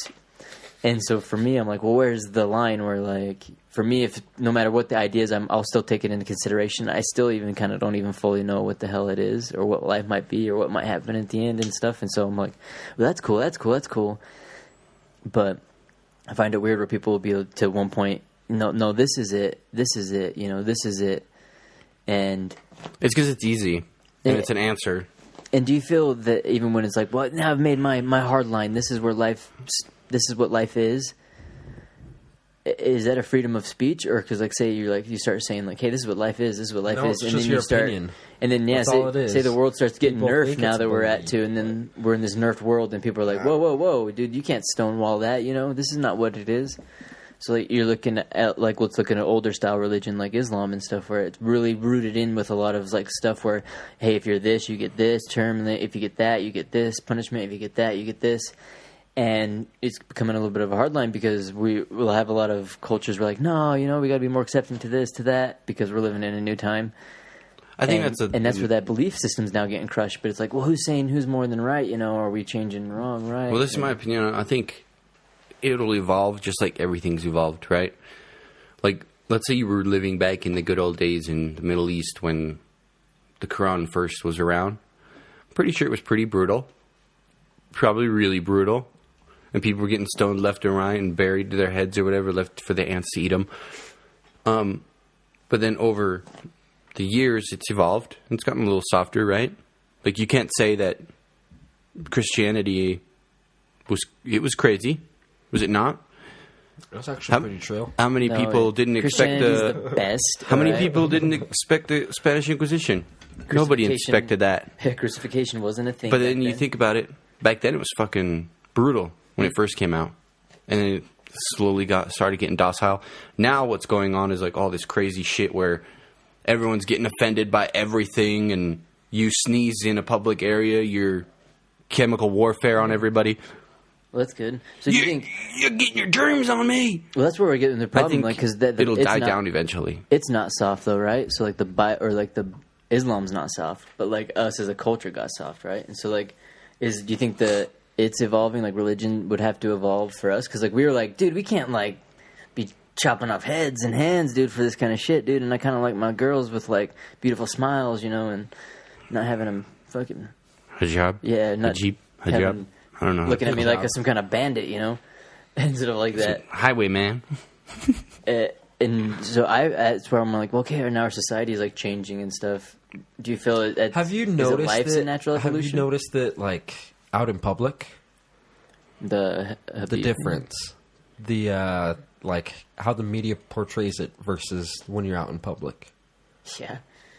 And so for me, I'm like, well, where's the line where, like, for me, if no matter what the idea is, I'll still take it into consideration. I still even kind of don't even fully know what the hell it is, or what life might be, or what might happen at the end and stuff. And so I'm like, well, that's cool. But I find it weird where people will be to one point, no, this is it, you know, this is it. And it's because it's easy, and it's an answer. And do you feel that even when it's like, well, now I've made my hard line, this is what life is. Is that a freedom of speech, or because like say you start saying like, hey, this is what life is, and it's then just you your start, opinion. and then say the world starts getting People nerfed think now it's that we're bullying. at to, and then we're in this nerfed world, and people are like, whoa, dude, you can't stonewall that, you know, this is not what it is. So like, you're looking at like let's look at an older style religion like Islam and stuff, where it's really rooted in with a lot of like stuff where, hey, if you're this, you get this term, and then if you get that, you get this punishment. If you get that, you get this. And it's becoming a little bit of a hard line because we will have a lot of cultures where like, no, you know, we got to be more accepting to this, to that, because we're living in a new time. I think that's where that belief system's now getting crushed. But it's like, well, who's saying who's more than right? You know, are we changing wrong, right? Well, this is my opinion. I think it'll evolve just like everything's evolved, right? Like, let's say you were living back in the good old days in the Middle East when the Quran first was around. Pretty sure it was pretty brutal. Probably really brutal. And people were getting stoned left and right and buried to their heads or whatever, left for the ants to eat them. But then over the years, it's evolved. And it's gotten a little softer, right? Like, you can't say that Christianity was crazy. Was it not? That's actually pretty true. How many people didn't expect the best? How many people didn't expect the Spanish Inquisition? Nobody expected that. Crucifixion wasn't a thing. But then you think about it, back then it was fucking brutal when it first came out. And then it slowly started getting docile. Now what's going on is like all this crazy shit where everyone's getting offended by everything, and you sneeze in a public area, you're chemical warfare on everybody. Well, that's good. So you think you're getting your germs on me? Well, that's where we're getting the problem. I think like, because it'll die down eventually. It's not soft though, right? So like the Islam's not soft, but like us as a culture got soft, right? And so like, do you think that it's evolving? Like religion would have to evolve for us, because like we were like, dude, we can't like be chopping off heads and hands, dude, for this kind of shit, dude. And I kind of like my girls with like beautiful smiles, you know, and not having them fucking hijab. Yeah, not hijab. I don't know. Looking at me like some kind of bandit, you know, instead of like that highwayman. And so that's where I'm like, well, okay, now our society is like changing and stuff. Do you feel it? Have you noticed life's a natural evolution? Have you noticed that, like, out in public, the difference, like how the media portrays it versus when you're out in public? Yeah.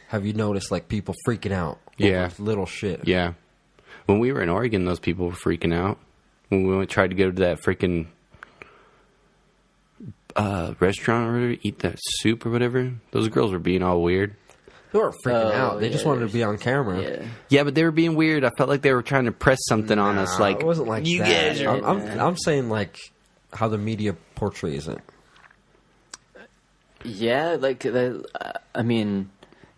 Have you noticed like people freaking out? Yeah. Over little shit. Yeah. When we were in Oregon, those people were freaking out. When we tried to go to that freaking restaurant or whatever, eat that soup or whatever, those girls were being all weird. They weren't freaking out. They just wanted to be on camera. Yeah, but they were being weird. I felt like they were trying to press something on us. Like, it wasn't like you that. guys are... I'm saying like how the media portrays it. Yeah, like I mean,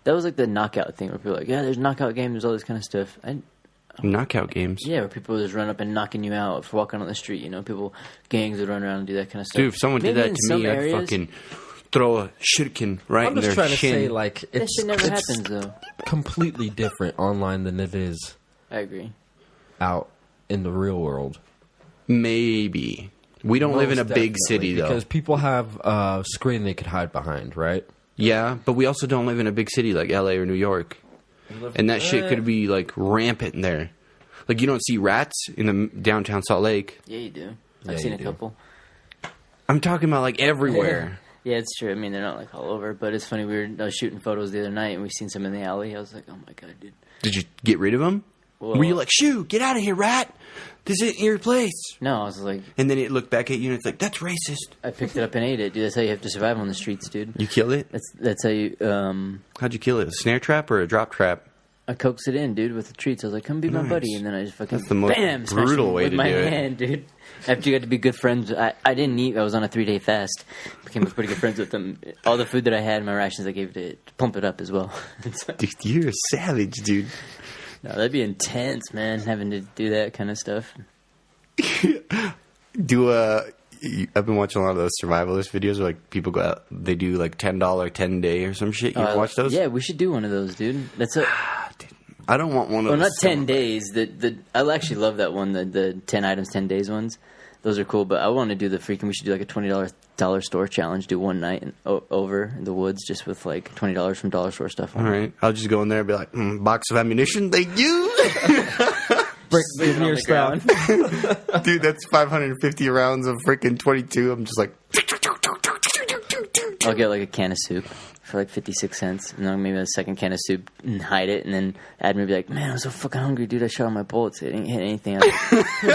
that was like the knockout thing where people were like, yeah, there's knockout games, there's all this kind of stuff. Knockout games. Yeah, where people would just run up and knocking you out for walking on the street. You know, gangs would run around and do that kind of stuff. Dude, if someone did Maybe that in to me, some I'd fucking throw a shuriken right I'm in just their trying to shin. say, like, that it's shit never it's happens though. completely different online than it is I agree. out in the real world. Maybe. We don't live in a Most big definitely, city, though. because people have a screen they could hide behind, right? Yeah, but we also don't live in a big city like LA or New York. And that shit could be, like, rampant there. Like, you don't see rats in the downtown Salt Lake. Yeah, you do. Yeah, I've seen you a do. couple. I'm talking about, like, everywhere. Yeah, it's true. I mean, they're not like all over, but it's funny. I was shooting photos the other night, and we seen some in the alley. I was like, oh my god, dude. Did you get rid of them? Well, Were you like, shoo, get out of here, rat? This isn't your place. No, I was like, And then it looked back at you and it's like, that's racist. I picked it up and ate it, dude. That's how you have to survive on the streets, dude. You killed it? That's how you. How'd you kill it? A snare trap or a drop trap? I coaxed it in, dude, with the treats. I was like, come be my Nice. buddy. And then I just fucking That's the most bam, smashed brutal him way with to my do it. hand, dude. After you got to be good friends, I didn't eat. I was on a 3-day fast. Became pretty good friends with them. All the food that I had in my rations, I gave it to pump it up as well. So, Dude, you're a savage, dude. no, that'd be intense, man, having to do that kind of stuff. I've been watching a lot of those survivalist videos where, like, people go out, they do, like, $10 10 day or some shit. You ever watch those? Yeah, we should do one of those, dude. That's a... I don't want one of Well, those. not 10 days. I actually love that one, the 10 items, 10 days ones. Those are cool, but I want to do we should do like a $20 store challenge, do one night over in the woods just with like $20 from dollar store stuff on All it. right. I'll just go in there and be like, box of ammunition, thank you. Give me your stuff. Dude, that's 550 rounds of freaking 22. I'm just like... I'll get like a can of soup for like 56 cents, and then maybe a second can of soup and hide it, and then Admin be like, man, I'm so fucking hungry, dude. I shot all my bullets. It didn't hit anything.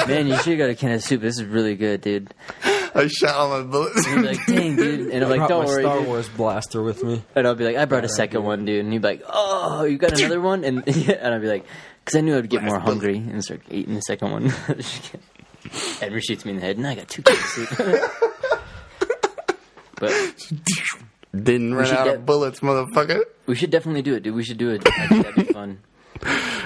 Man, you should have got a can of soup. This is really good, dude. I shot all my bullets. And he'd be like, dang, dude. And I'm like, Brought don't my worry, Star dude. Wars blaster with me. And I'll be like, I brought a second one, dude. And he'd be like, oh, you got another one? And I'd be like, because I knew I'd get more hungry and start eating the second one. Edward shoots me in the head, and I got 2 cans of soup. But Didn't run should out get- of bullets, motherfucker. we should definitely do it, dude. We should do it. I think that'd be fun.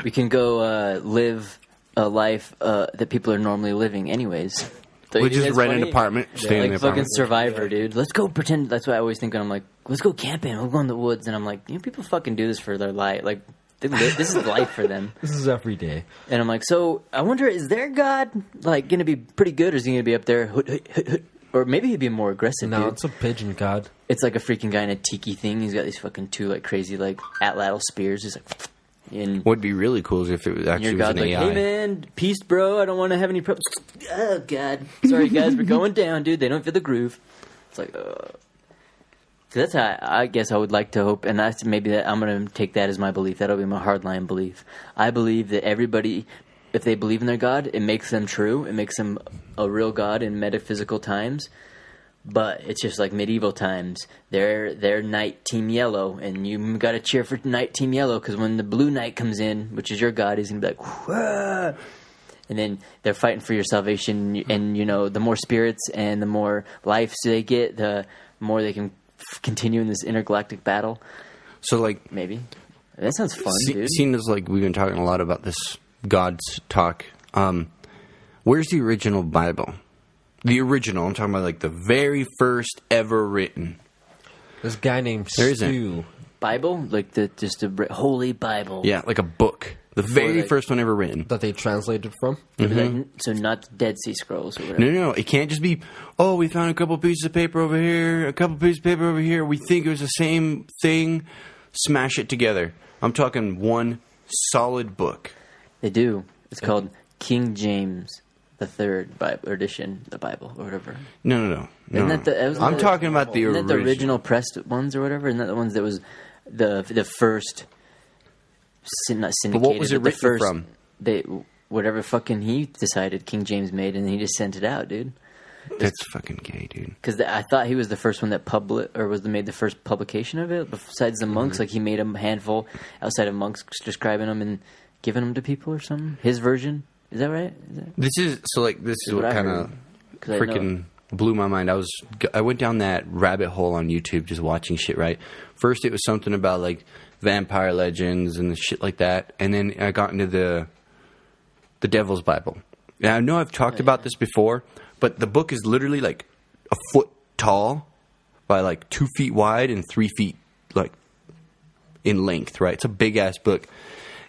We can go live a life that people are normally living anywaes. We just It's rent an funny. apartment, stay in Like the fucking apartment. Survivor, dude. Let's go pretend. That's what I always think when I'm like, let's go camping. We'll go in the woods. And I'm like, you know, people fucking do this for their life. Like, this is life for them. This is every day. And I'm like, so I wonder, is their God like going to be pretty good, or is he going to be up there? Or maybe he'd be more aggressive, No, dude. it's a pigeon god. It's like a freaking guy in a tiki thing. He's got these fucking 2 like crazy like atlatl spears. He's like, and What'd be really cool is if it was actually your was God's an like, AI. hey man, peace, bro. I don't want to have any problems. Oh God, sorry guys, we're going down, dude. They don't feel the groove. It's like, that's how I guess I would like to hope, and that's maybe that I'm gonna take that as my belief. That'll be my hardline belief. I believe that everybody, if they believe in their God, it makes them true. It makes them a real God in metaphysical times. But it's just like medieval times. They're Knight Team Yellow, and you got to cheer for Knight Team Yellow because when the Blue Knight comes in, which is your God, he's gonna be like, wah! And then they're fighting for your salvation. And you know, the more spirits and the more lives they get, the more they can continue in this intergalactic battle. So, like, Maybe that sounds fun, dude. seeing as like we've been talking a lot about this God's talk, where's the original Bible? The original, I'm talking about like the very first ever written. This guy named There isn't. Stu. Bible, like the Holy Bible. Yeah, like a book. The very like- first one ever written. That they translated from. Like, so not Dead Sea Scrolls or whatever. No. It can't just be, oh, we found a couple pieces of paper over here, a couple pieces of paper over here. We think it was the same thing. Smash it together. I'm talking one solid book. They do. It's called King James the Third Bible edition, the Bible or whatever. No. Isn't that I'm talking about the Isn't original. that the original pressed ones or whatever? Isn't that the ones that was the first? Not syndicated. But what was it the written first, from? They whatever fucking he decided King James made, and he just sent it out, dude. That's fucking gay, dude. Because I thought he was the first one that made the first publication of it. Besides the monks, like he made a handful outside of monks, describing them and giving them to people or something. His version, is that right? This is so like this is What what I kind heard. of 'Cause I know- freaking blew my mind. I went down that rabbit hole on YouTube just watching shit, right? First, it was something about, like, vampire legends and the shit like that. And then I got into the Devil's Bible. And I know I've talked about this before, but the book is literally, like, a foot tall by, like, 2 feet wide and 3 feet, like, in length, right? It's a big-ass book.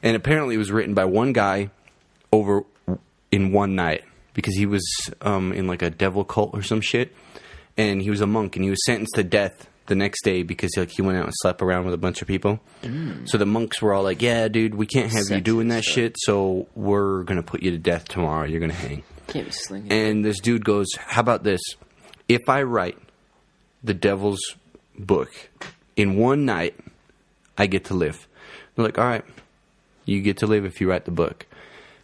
And apparently it was written by one guy over in one night because he was in, like, a devil cult or some shit. And he was a monk, and he was sentenced to death the next day because, like, he went out and slept around with a bunch of people. So the monks were all like, yeah, dude, we can't have you doing that shit, so we're going to put you to death tomorrow. You're going to hang. Can't be slinging. And this dude goes, how about this? If I write the Devil's book in one night, I get to live. They're like, all right, you get to live if you write the book.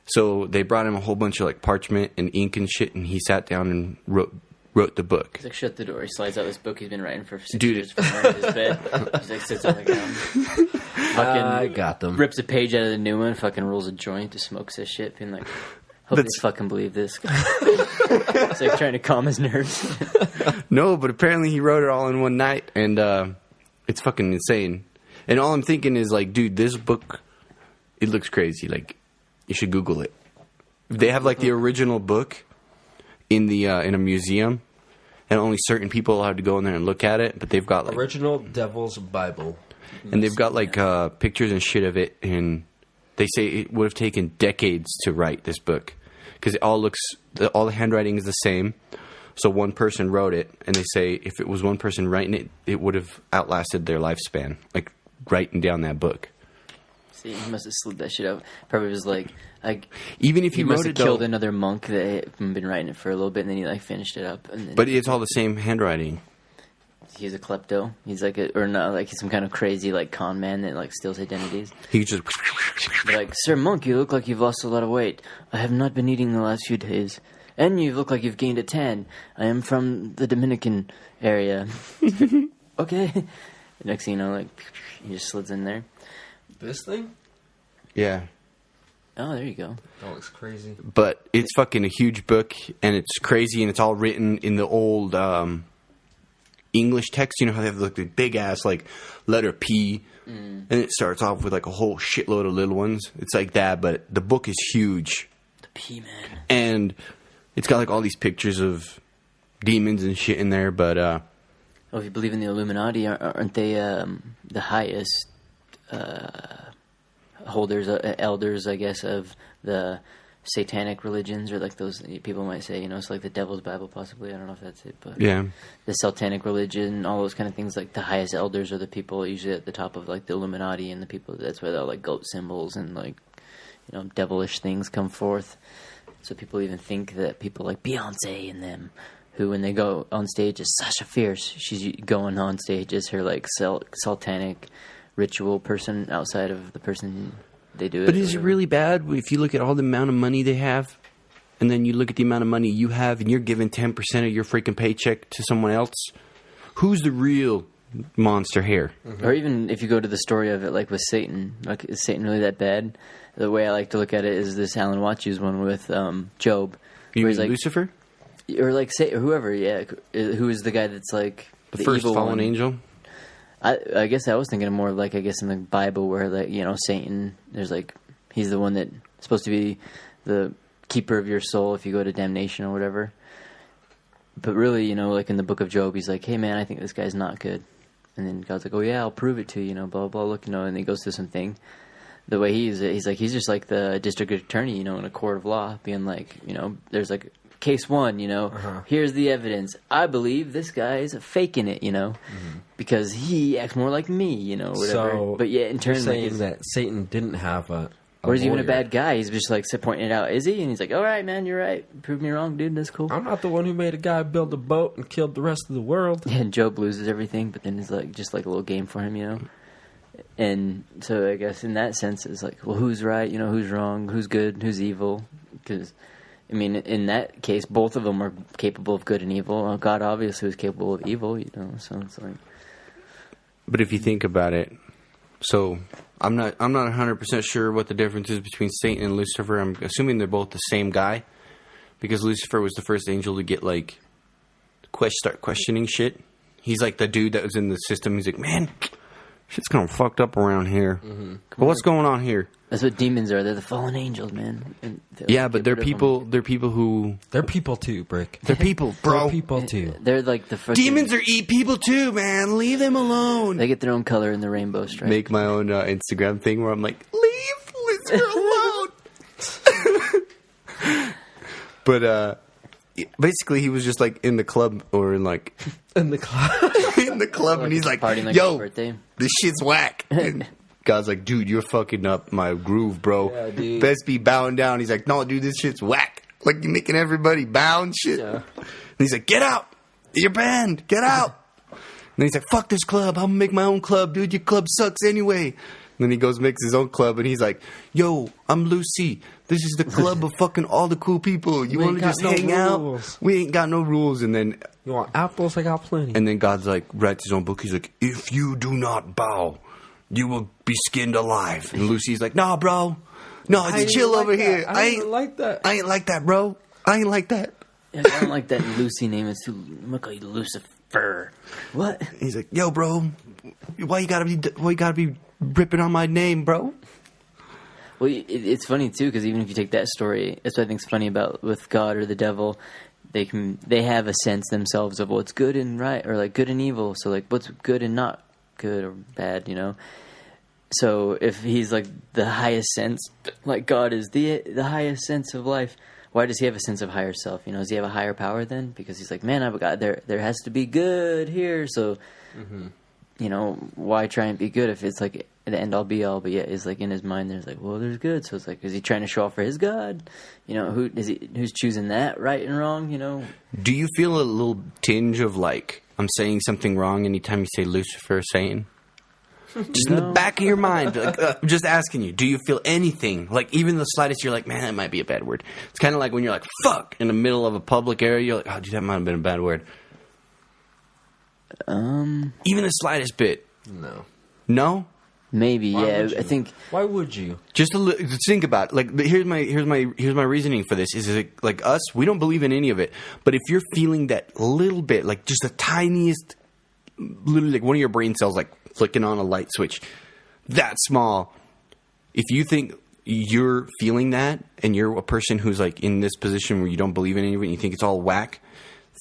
So they brought him a whole bunch of, like, parchment and ink and shit, and he sat down and wrote the book. He's like, shut the door. He slides out this book he's been writing for 6 Dude, years from under his bed. He's like, sits on the ground. Fucking I got them. rips a page out of the new one, fucking rolls a joint, just smokes his shit, being like, hope they fucking believe this. It's like trying to calm his nerves. No, but apparently he wrote it all in one night, and it's fucking insane. And all I'm thinking is, like, dude, this book, it looks crazy. Like, you should Google it. They have, like, the original book in the in a museum, and only certain people are allowed to go in there and look at it. But they've got, like, Original Devil's Bible. and they've got, like, pictures and shit of it. And they say it would have taken decades to write this book because it all the handwriting is the same. So one person wrote it, and they say if it was one person writing it, it would have outlasted their lifespan, like writing down that book. See, he must have slid that shit out. Probably was like, even if he he must wrote have it, killed though, another monk that had been writing it for a little bit, and then he, like, finished it up. And then but it's all the same handwriting. he's a klepto. He's like or not, like he's some kind of crazy, like, con man that, like, steals identities. He just They're like, Sir Monk, you look like you've lost a lot of weight. I have not been eating the last few days. And you look like you've gained a tan. I am from the Dominican area. Okay. Next thing you know, like, he just slides in there. This thing? yeah. Oh, there you go. That looks crazy. But it's fucking a huge book, and it's crazy, and it's all written in the old English text. You know how they have, like, the big ass, like, letter P, and it starts off with, like, a whole shitload of little ones. It's like that, but the book is huge, The P-Man. and it's got, like, all these pictures of demons and shit in there. But Oh, if you believe in the Illuminati, aren't they the highest holders, elders, I guess, of the satanic religions, or, like, those people might say, you know, it's like the Devil's Bible, possibly. I don't know if that's it, but yeah, the Satanic religion, all those kind of things. Like, the highest elders are the people usually at the top of, like, the Illuminati, and the people that's where they're, like, goat symbols and, like, you know, devilish things come forth. So people even think that people like Beyonce and them, who when they go on stage as Sasha Fierce, she's going on stage as her, like, satanic ritual person outside of the person they do it. but is it really bad if you look at all the amount of money they have, and then you look at the amount of money you have, and you're giving 10% of your freaking paycheck to someone else? Who's the real monster here? Or even if you go to the story of it, like with Satan, like, is Satan really that bad? The way I like to look at it is this Alan Watch's one with Job. You where mean he's like, Lucifer? or like or whoever, yeah, who is the guy that's like The first evil fallen one. angel? I guess I was thinking of more like, I guess, in the Bible where, like, you know, Satan, there's like, he's the one that's supposed to be the keeper of your soul if you go to damnation or whatever. But really, you know, like in the book of Job, he's like, hey man, I think this guy's not good. And then God's like, oh yeah, I'll prove it to you, you know, blah, blah, look, you know, and he goes through something. The way he's just like the district attorney, you know, in a court of law, being like, you know, there's like case one, you know, here's the evidence. I believe this guy is faking it, you know, because he acts more like me, you know, whatever. So but yeah, in turn, you're like, saying that Satan didn't have a or is he even a lawyer. bad guy? He's just like pointing it out. Is he? And he's like, all right, man, you're right. Prove me wrong, dude. That's cool. I'm not the one who made a guy build a boat and killed the rest of the world. Yeah, and Job loses everything, but then it's like just like a little game for him, you know. And so I guess in that sense, it's like, well, who's right? You know, who's wrong? Who's good? Who's evil? Because I mean, in that case, both of them are capable of good and evil. Well, God obviously was capable of evil, you know. So it's like, But if you think about it, so I'm not 100% sure what the difference is between Satan and Lucifer. I'm assuming they're both the same guy, because Lucifer was the first angel to get like start questioning shit. He's like the dude that was in the system. He's like, man, shit's kind of fucked up around here. But what's going on here? That's what demons are. They're the fallen angels, man. Yeah, but they're people. They're people who. They're people too, Brick. They're people, bro. They're people too. They're like the fucking, Demons are people too, man. Leave them alone. They get their own color in the rainbow stripe. Make my own Instagram thing where I'm like, leave Lizard alone. But basically, he was just like in the club or in like In the club. in the club, and he's like, partying like "Yo, his birthday. this shit's whack." And God's like, "Dude, you're fucking up my groove, bro. Yeah, dude. Best be bowing down." He's like, "No, dude, this shit's whack. Like you're making everybody bow and shit." Yeah. And he's like, "Get out! You're banned. Get out!" And he's like, "Fuck this club. I'm gonna make my own club, dude. Your club sucks anyway." And then he goes makes his own club, and he's like, "Yo, I'm Lucy. This is the club of fucking all the cool people. You We want ain't to got just no hang out? rules." We ain't got no rules." And then You want apples? I got plenty. and then God's like writes his own book. He's like, "If you do not bow, you will be skinned alive." And Lucy's like, "Nah, bro. No, I it's ain't chill like over that. here. I ain't like that." I ain't like that, bro. I ain't like that." Yeah, I don't like that Lucy name. It's too. I'm gonna call you Lucifer. What? He's like, "Yo, bro, why you gotta be ripping on my name, bro?" Well, it's funny too because even if you take that story, that's what I think's funny about with God or the devil. They have a sense themselves of what's good and right, or like good and evil. So like what's good and not good or bad, you know. So if he's like the highest sense, like God is the highest sense of life, why does he have a sense of higher self? You know, does he have a higher power then? Because he's like, man, I've got there has to be good here. So, you know, why try and be good if it's like the end all be all? But yet, it's like in his mind, there's like, well, there's good. So it's like, is he trying to show off for his God? You know, who's choosing that right and wrong? You know, Do you feel a little tinge of like I'm saying something wrong anytime you say Lucifer, Satan? Just in the back of your mind, like, I'm just asking you, do you feel anything? Like, even the slightest, you're like, man, that might be a bad word. It's kind of like when you're like, fuck, in the middle of a public area, you're like, oh, dude, that might have been a bad word. Even the slightest bit. No. No? maybe. Why Yeah, would you? I think. Why would you? Just think about it. Like, here's my reasoning for this. Is like us, we don't believe in any of it. But if you're feeling that little bit, like just the tiniest, literally like one of your brain cells, like flicking on a light switch, that small. If you think you're feeling that, and you're a person who's like in this position where you don't believe in any of it, and you think it's all whack,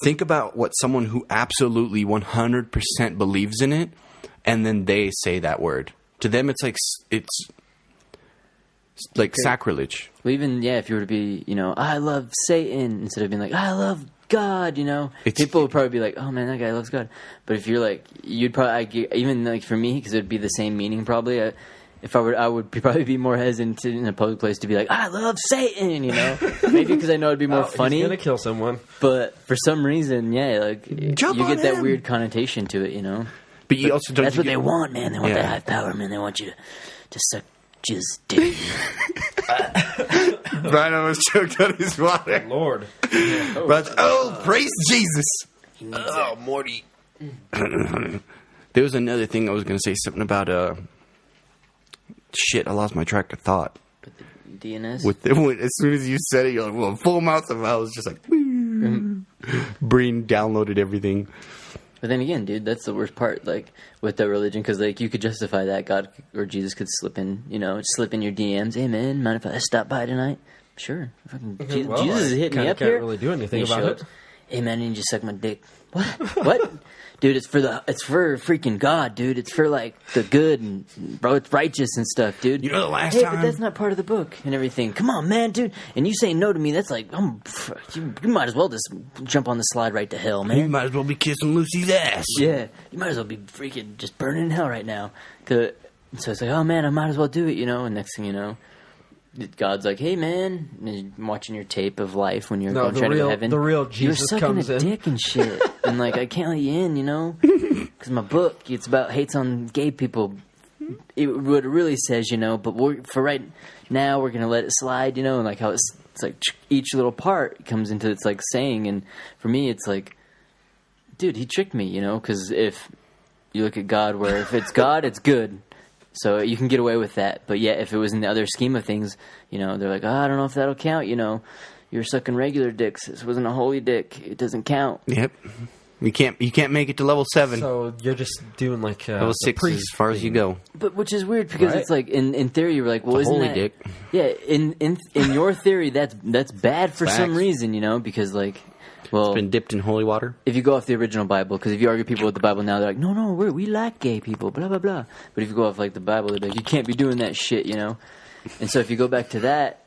think about what someone who absolutely 100% believes in it, and then they say that word. To them, it's like sacrilege. Well, even if you were to be, I love Satan instead of being like, I love God, people would probably be like, oh man, that guy loves God. But if you're like, you'd probably even like for me, because it'd be the same meaning probably. I would probably be more hesitant in a public place to be like, I love Satan, Maybe because I know it'd be more funny. He's gonna kill someone. But for some reason, you get that him. weird connotation to it, But you also don't. That's what they want, man. They want that high power, man. They want you to suck jizz dick. Brian almost choked on his water. Lord. Brian's, praise Jesus. Oh, Morty. There was another thing I was going to say, something about shit, I lost my track of thought. DNS? As soon as you said it, you're like, well, full mouth of it. I was just like, brain downloaded everything. But then again, dude, that's the worst part, like, with the religion, because, like, you could justify that. God or Jesus could slip in your DMs. Hey, man, mind if I stop by tonight? Sure. Fucking Jesus is hitting me up can't here. really do anything He about shows, it. Hey, man, you just suck my dick. What? What? Dude, it's for freaking God, dude. It's for, like, the good, and, bro, it's righteous and stuff, dude. You know the last hey, time... but that's not part of the book and everything. Come on, man, dude. And you saying no to me, that's like, you might as well just jump on the slide right to hell, man. You might as well be kissing Lucy's ass. Yeah, you might as well be freaking just burning in hell right now. So it's like, oh man, I might as well do it, And next thing you know, God's like, hey man, and you're watching your tape of life when you're trying to go to heaven. The real Jesus you're sucking comes a in. dick and shit, and like I can't let you in, because my book it's about hates on gay people. What it really says, but for right now we're gonna let it slide, and like how it's like each little part comes into its like saying, and for me it's like, dude, he tricked me, because if you look at God, where if it's God, it's good. So you can get away with that. But yet, if it was in the other scheme of things, they're like, I don't know if that'll count, You're sucking regular dicks. This wasn't a holy dick. It doesn't count. Yep. You can't make it to level 7. So you're just doing like level 6 is as far as you go. But which is weird because it's like in theory you're like, well, It's a isn't holy that dick. Yeah, in your theory that's bad for some Facts. reason, you know, because like, well, It's been dipped in holy water. if you go off the original Bible, because if you argue people with the Bible now, they're like, no, we like gay people, blah blah blah. But if you go off like the Bible, they're like, you can't be doing that shit, you know. And so if you go back to that,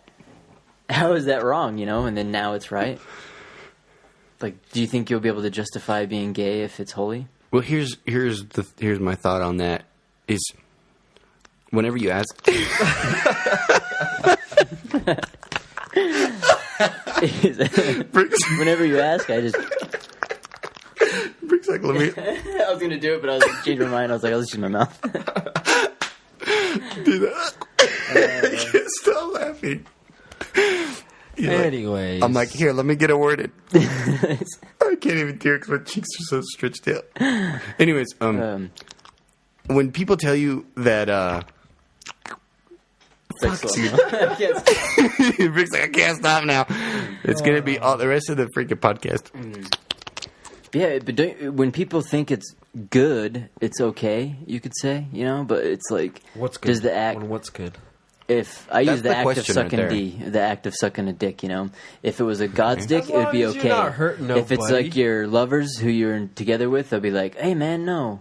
how is that wrong, you know? And then now it's right. Like, do you think you'll be able to justify being gay if it's holy? Well, here's my thought on that is whenever you ask Whenever you ask, I just Brick's like, let me I was gonna do it, but I was like, changed my mind. I was like, I'll just use my mouth. do that. I can't stop laughing. Anyways, I'm like, here, let me get it worded. I can't even do it because my cheeks are so stretched out. Anyways, when people tell you that, Brick's Brick's like, I can't stop now. It's gonna be all the rest of the freaking podcast. Yeah, but when people think it's good, it's okay. You could say, you know, but it's like, what's good? does the act? What's good? If I That's use the the act of question right sucking there. the act of sucking a dick, you know, if it was a God's dick, As it would long be as you're okay. not hurting If it's nobody. like your lovers who you're together with, they'll be like, "Hey, man, no."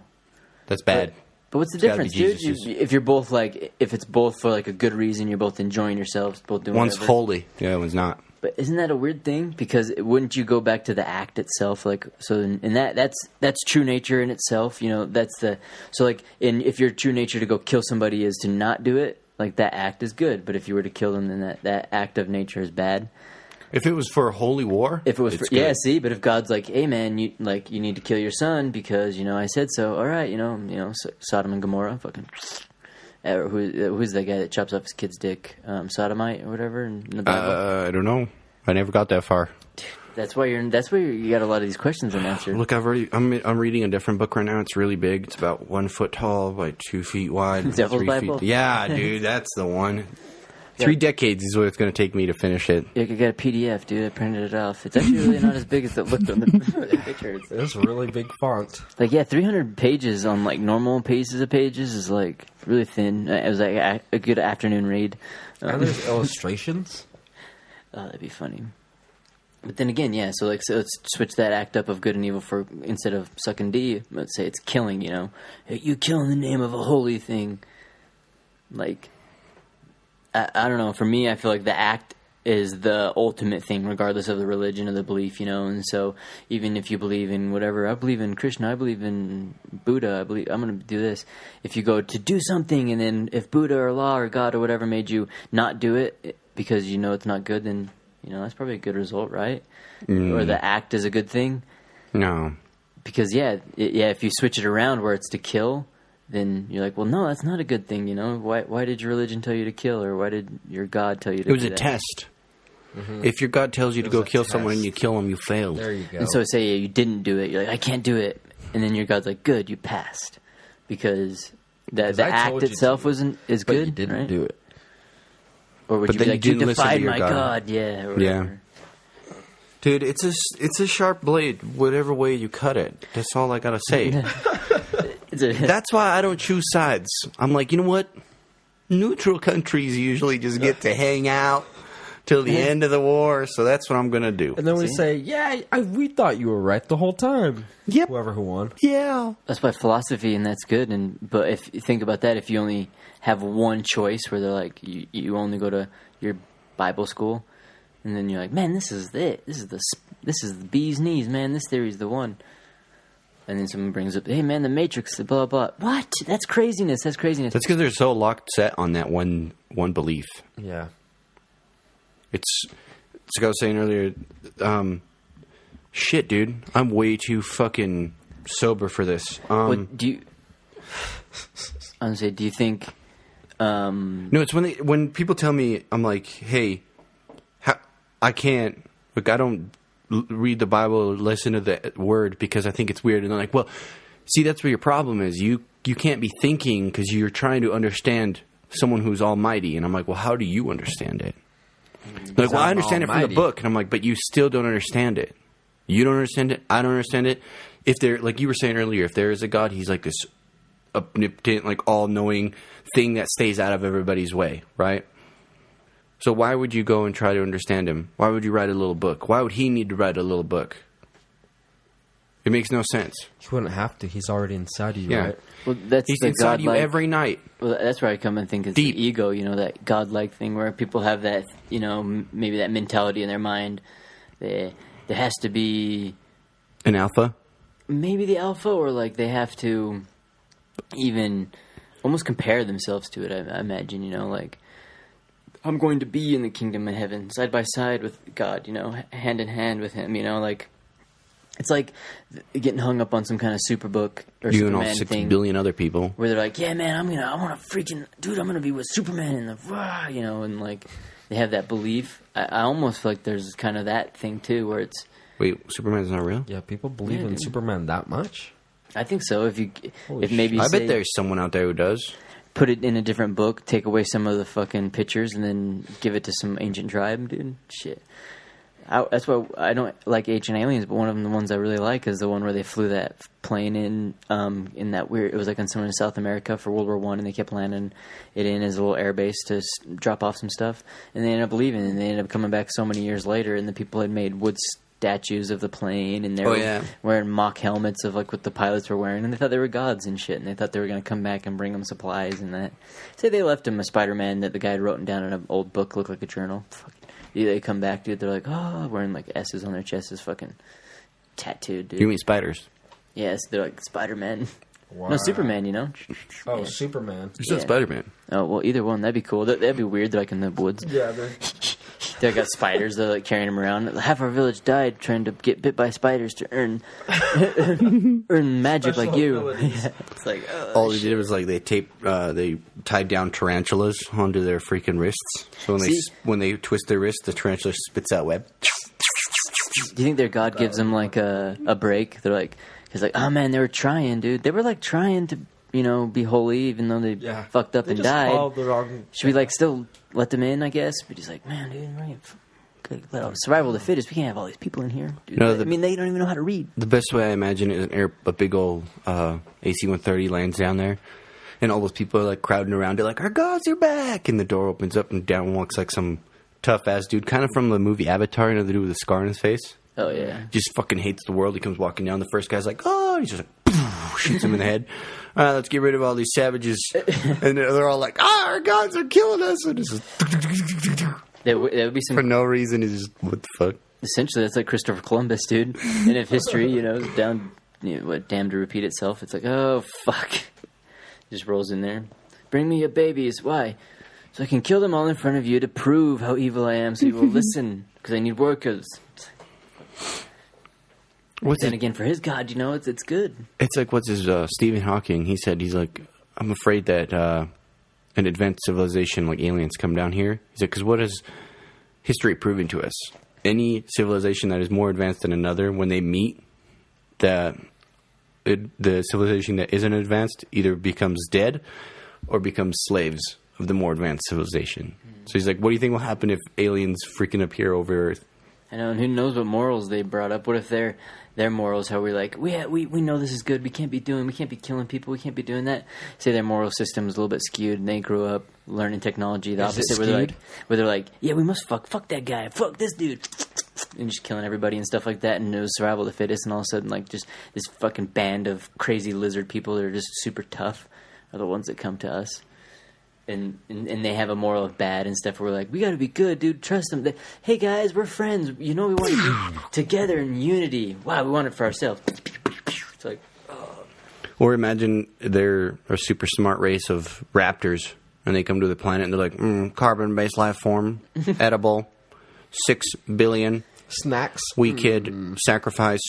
That's bad. But what's the It's gotta difference, be dude? Jesus'. If you're both like, if it's both for like a good reason, you're both enjoying yourselves, both doing One's whatever. holy, the other one's not. But isn't that a weird thing? Because wouldn't you go back to the act itself? Like, so, and that's true nature in itself. You know, that's the so like, if your true nature to go kill somebody is to not do it, like that act is good. But if you were to kill them, then that act of nature is bad. If it was for a holy war, If it was, it's for, yeah, good. see. But if God's like, hey man, you need to kill your son because I said so. All right, Sodom and Gomorrah, fucking. Who's that guy that chops off his kid's dick? Sodomite or whatever in the Bible. I don't know. I never got that far. That's why you got a lot of these questions unanswered. Look, I'm reading a different book right now. It's really big. It's about 1 foot tall by 2 feet wide. Devil's 3 Bible? feet. Yeah, dude, that's the one. 3 decades is what it's going to take me to finish it. Yeah, I got a PDF, dude. I printed it off. It's actually really not as big as it looked on the picture. It's really big font. Like, yeah, 300 pages on, like, normal pages of pages is, like, really thin. It was, like, a good afternoon read. And there's illustrations. Oh, that'd be funny. But then again, yeah, so let's switch that act up of good and evil for, instead of sucking D, let's say it's killing, Hey, you kill in the name of a holy thing. Like, I don't know. For me, I feel like the act is the ultimate thing, regardless of the religion or the belief, And so, even if you believe in whatever, I believe in Krishna, I believe in Buddha, I'm going to do this. If you go to do something, and then if Buddha or Allah or God or whatever made you not do it because it's not good, then that's probably a good result, right? Or the act is a good thing. No. Because if you switch it around where it's to kill, then you're like, well, no, that's not a good thing, Why did your religion tell you to kill, or why did your God tell you to do that? It was a test. Mm-hmm. If your God tells you to go kill someone and you kill them, you failed. There you go. And so say you didn't do it, you're like, I can't do it. And then your God's like, good, you passed. Because the I act told you itself to, is but good, you didn't right? do it. Or would But you be then like, you you didn't listen to defied your my God. God, yeah, or whatever. Dude, it's a sharp blade, whatever way you cut it. That's all I gotta say. That's why I don't choose sides. I'm like, you know what? Neutral countries usually just get to hang out till the end of the war, so that's what I'm gonna do. And then we say, we thought you were right the whole time. Yep. Whoever who won. Yeah. That's why philosophy, and that's good. But if you think about that, if you only have one choice, where they're like, you only go to your Bible school, and then you're like, man, this is it. This is the bee's knees, man. This theory's the one. And then someone brings up, hey, man, the Matrix, blah, blah, blah. What? That's craziness. That's craziness. That's because they're so locked set on that one belief. Yeah. It's like I was saying earlier. Shit, dude, I'm way too fucking sober for this. What do you? I was gonna say, do you think? No, it's when people tell me, I'm like, hey, I can't. Look, I don't read the Bible or listen to the word because I think it's weird. And they're like, well, see, that's where your problem is. You can't be thinking because you're trying to understand someone who's almighty. And I'm like, well, how do you understand it? They're like, well, I understand it from the book. And I'm like, but you still don't understand it. You don't understand it. I don't understand it. if there, like you were saying earlier, if there is a God, he's like this omnipotent, like all-knowing thing that stays out of everybody's way, right? So why would you go and try to understand him? Why would you write a little book? Why would he need to write a little book? It makes no sense. He wouldn't have to. He's already inside of you, right? Well, that's He's the inside you godlike- every night. Well, that's where I come and think it's Deep. the ego, that godlike thing where people have that, maybe that mentality in their mind. There has to be An alpha? maybe the alpha, or like they have to even almost compare themselves to it. I imagine, like I'm going to be in the kingdom of heaven, side by side with God, hand in hand with Him, like. It's like getting hung up on some kind of Superbook or You and all Superman 6 thing. billion other people. Where they're like, yeah, man, I'm gonna be with Superman in the, and like they have that belief. I almost feel like there's kind of that thing too, where it's. Wait, Superman's not real? Yeah, people believe in Superman that much? I think so. If Holy maybe I say, bet there's someone out there who does. put it in a different book, take away some of the fucking pictures, and then give it to some ancient tribe, dude. Shit. That's why I don't like Ancient Aliens, but one of them, the ones I really like, is the one where they flew that plane in that weird. It was like on somewhere in South America for World War I, and they kept landing it in as a little air base to drop off some stuff, and they ended up leaving, and they ended up coming back so many years later, and the people had made wood statues of the plane, and they were wearing mock helmets of like what the pilots were wearing, and they thought they were gods and shit, and they thought they were going to come back and bring them supplies and that. Say they left him a Spider-Man that the guy had written down in an old book, looked like a journal. Fuck. They come back, dude. They're like, oh, wearing like S's on their chest, is fucking tattooed, dude. You mean spiders? Yes, they're like Spider-Man. Wow. No, Superman, Oh, Yeah. Superman. You said Yeah. Spider-Man. Oh, well, either one. That'd be cool. That'd be weird. They're like in the woods. Yeah, They got spiders. They're like carrying them around. Half our village died trying to get bit by spiders to earn magic like you. Yeah. It's like, All they did was like they tied down tarantulas onto their freaking wrists. So when they twist their wrist, the tarantula spits out web. Do you think their God gives them like a break? They're like, he's like, oh man, they were trying, dude. They were like trying to, be holy, even though they fucked up and died. Should we like still let them in? I guess. But he's like, man, dude, survival of the fittest. We can't have all these people in here. Dude. No, they don't even know how to read. The best way I imagine it is a big old AC-130 lands down there, and all those people are like crowding around it, like, our gods are back, and the door opens up and down walks like some tough ass dude, kind of from the movie Avatar, the dude with a scar on his face. Oh yeah, just fucking hates the world. He comes walking down. The first guy's like, oh, and he's just like, poof, shoots him in the head. All right, let's get rid of all these savages. And they're all like, our gods are killing us. And it's just there would be some for no reason. He's just, what the fuck? Essentially, that's like Christopher Columbus, dude. And if history, damned to repeat itself, it's like, oh fuck, just rolls in there. Bring me your babies. Why? So I can kill them all in front of you to prove how evil I am, so you will listen, because I need workers. Then again, for his God, it's good. It's like, what's his, Stephen Hawking, he's like, I'm afraid that an advanced civilization like aliens come down here. He's like, because what has history proven to us? Any civilization that is more advanced than another, when they meet, the civilization that isn't advanced either becomes dead or becomes slaves of the more advanced civilization. So he's like, what do you think will happen if aliens freaking appear over Earth? I know, and who knows what morals they brought up? What if their morals, how we're like, we know this is good, we can't be killing people, we can't be doing that. Say their moral system is a little bit skewed, and they grew up learning technology the opposite, where they're like, yeah, we must fuck that guy, fuck this dude, and just killing everybody and stuff like that, and it was survival of the fittest, and all of a sudden, like, just this fucking band of crazy lizard people that are just super tough are the ones that come to us. And they have a moral of bad and stuff. Where we're like, we gotta be good, dude. Trust them. Hey guys, we're friends. We want to be together in unity. Wow, we want it for ourselves. It's like, Or imagine they're a super smart race of raptors, and they come to the planet and they're like, carbon-based life form, edible, 6 billion snacks. We could sacrifice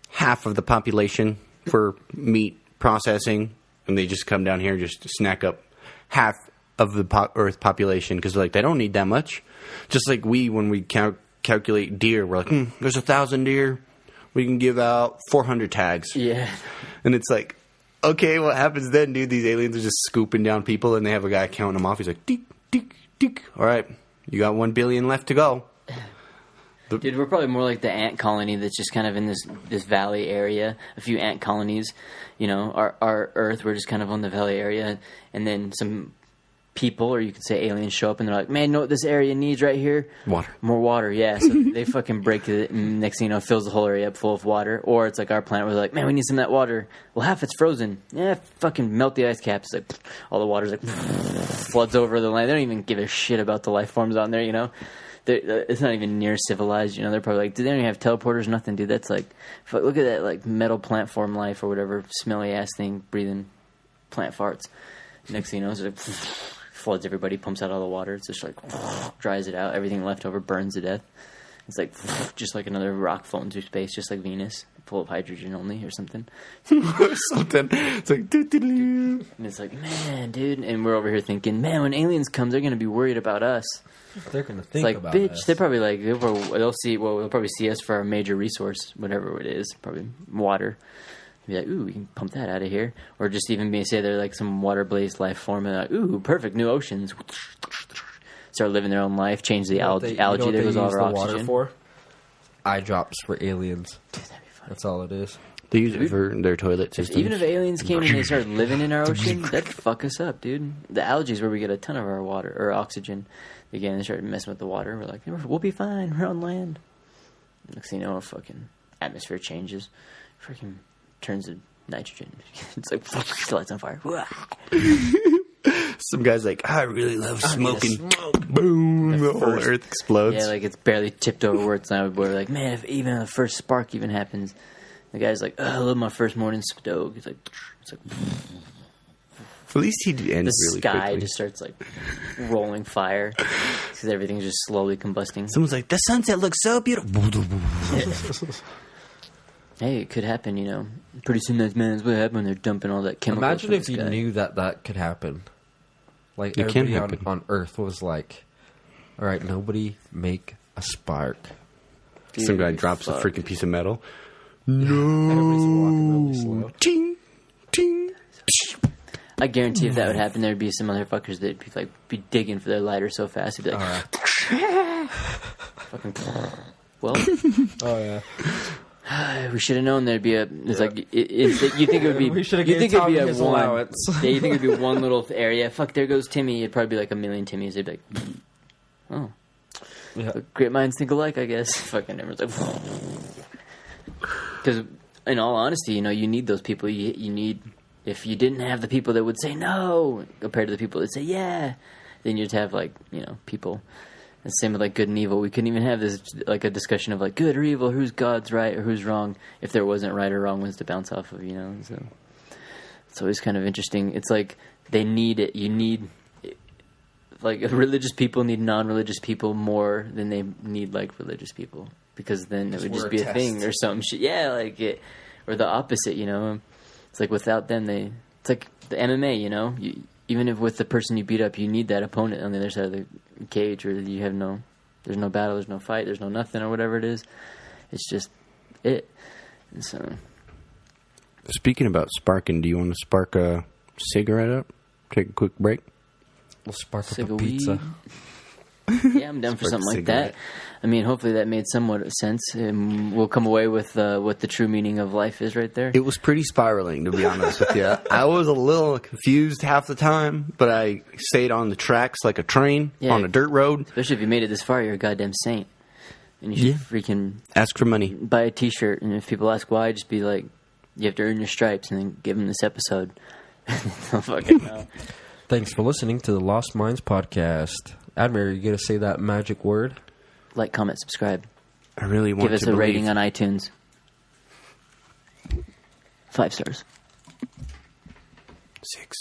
half of the population for meat processing, and they just come down here and just snack up half of the Earth population, because like they don't need that much. Just like when we calculate deer, we're like, there's 1,000 deer, we can give out 400 tags. yeah. And it's like, okay, what happens then, dude? These aliens are just scooping down people, and they have a guy counting them off. He's like, tick, tick, tick. All right, you got 1 billion left to go. Dude, we're probably more like the ant colony that's just kind of in this valley area. A few ant colonies, you know, our Earth. We're just kind of on the valley area, and then some people, or you could say aliens, show up and they're like, "Man, you know what this area needs right here? Water. More water." Yeah, so they fucking break it, and next thing you know, it fills the whole area up full of water. Or it's like our planet where they're like, "Man, we need some of that water." Well, half it's frozen. Yeah, fucking melt the ice caps. Like all the water's like floods over the land. They don't even give a shit about the life forms on there, you know. It's not even near civilized, you know. They're probably like, dude, they don't even have teleporters, nothing, dude. That's like, look at that, like metal plant form life or whatever, smelly ass thing breathing plant farts. Next thing you know, it's like floods everybody, pumps out all the water. It's just like dries it out. Everything left over burns to death. It's like just like another rock floating through space, just like Venus, full of hydrogen only or something. Something. It's like and it's like, man, dude, and we're over here thinking, man, when aliens come, they're gonna be worried about us. They're gonna think It's like, about bitch, us. they're probably like, they'll probably see us for our major resource, whatever it is, probably water. Be like, ooh, we can pump that out of here. Or just even say they're like some water-based life form, and like, ooh, perfect, new oceans. Start living their own life, change the algae that goes all over oxygen. For? Eye drops for aliens. Dude, that'd be fun. That's all it is. they use it for their toilet systems. Even if aliens came and they started living in our ocean, that'd fuck us up, dude. The algae is where we get a ton of our water, or oxygen. Again, they started messing with the water. We're like, we'll be fine. We're on land. Next thing you know, fucking atmosphere changes. Freaking turns to nitrogen. It's like, lights on fire. Some guy's like, I really love smoking. Smoke. Boom. The whole earth explodes. Yeah, like it's barely tipped over where it's not. We're like, man, if even the first spark even happens. The guy's like, oh, I love my first morning stove. It's like, at least he ends the really sky quickly. just starts like rolling fire because everything's just slowly combusting. Someone's like, the sunset looks so beautiful. Hey, it could happen, you know. Pretty soon, that's what happened when they're dumping all that chemical. Imagine if you knew that could happen. Like, It can everybody happen. on Earth was like, all right, nobody make a spark. Dude, Some guy drops fuck. a freaking piece of metal. Everybody's walking really slow. Ting, ting. I guarantee if that would happen, there'd be some motherfuckers that'd be digging for their lighter so fast, they'd be like, fucking. Well, Oh, yeah. we should have known there'd be a. It's like you think it would be. We should have you given think it'd be Tommy a his one. allowance. Yeah, you think it'd be one little area. Fuck, there goes Timmy. It'd probably be like a million Timmys. They'd be like, oh, Yeah. great minds think alike, I guess. Fucking everyone's like, because in all honesty, you know, you need those people. You need. If you didn't have the people that would say no compared to the people that say yeah, then you'd have like, you know, people. And same with like good and evil. We couldn't even have this like a discussion of like good or evil, who's God's right or who's wrong, if there wasn't right or wrong ones to bounce off of, you know. So it's always kind of interesting. It's like they need it. You need like religious people need non-religious people more than they need like religious people, because then it would just we're be a a thing test. or some shit. Yeah, like it, or the opposite, you know. It's like without them, it's like the MMA, you know. Even if with the person you beat up, you need that opponent on the other side of the cage, or you have there's no battle, there's no fight, there's no nothing, or whatever it is. It's just it. And so, Speaking about sparking, do you want to spark a cigarette up? Take a quick break? We'll spark up Cig a of pizza. yeah, I'm down for Spark a something like that. cigarette. I mean, hopefully that made somewhat of sense, and we'll come away with what the true meaning of life is right there. It was pretty spiraling, to be honest with you. I was a little confused half the time, but I stayed on the tracks like a train Yeah. on a dirt road. Especially if you made it this far, you're a goddamn saint. And you should freaking Ask for money. buy a t-shirt, and if people ask why, just be like, you have to earn your stripes, and then give them this episode. They'll fucking know. Thanks for listening to the Lost Minds podcast. Admiral, you going to say that magic word? Like, comment, subscribe. I really want Give us to a believe. rating on iTunes. 5 stars. 6.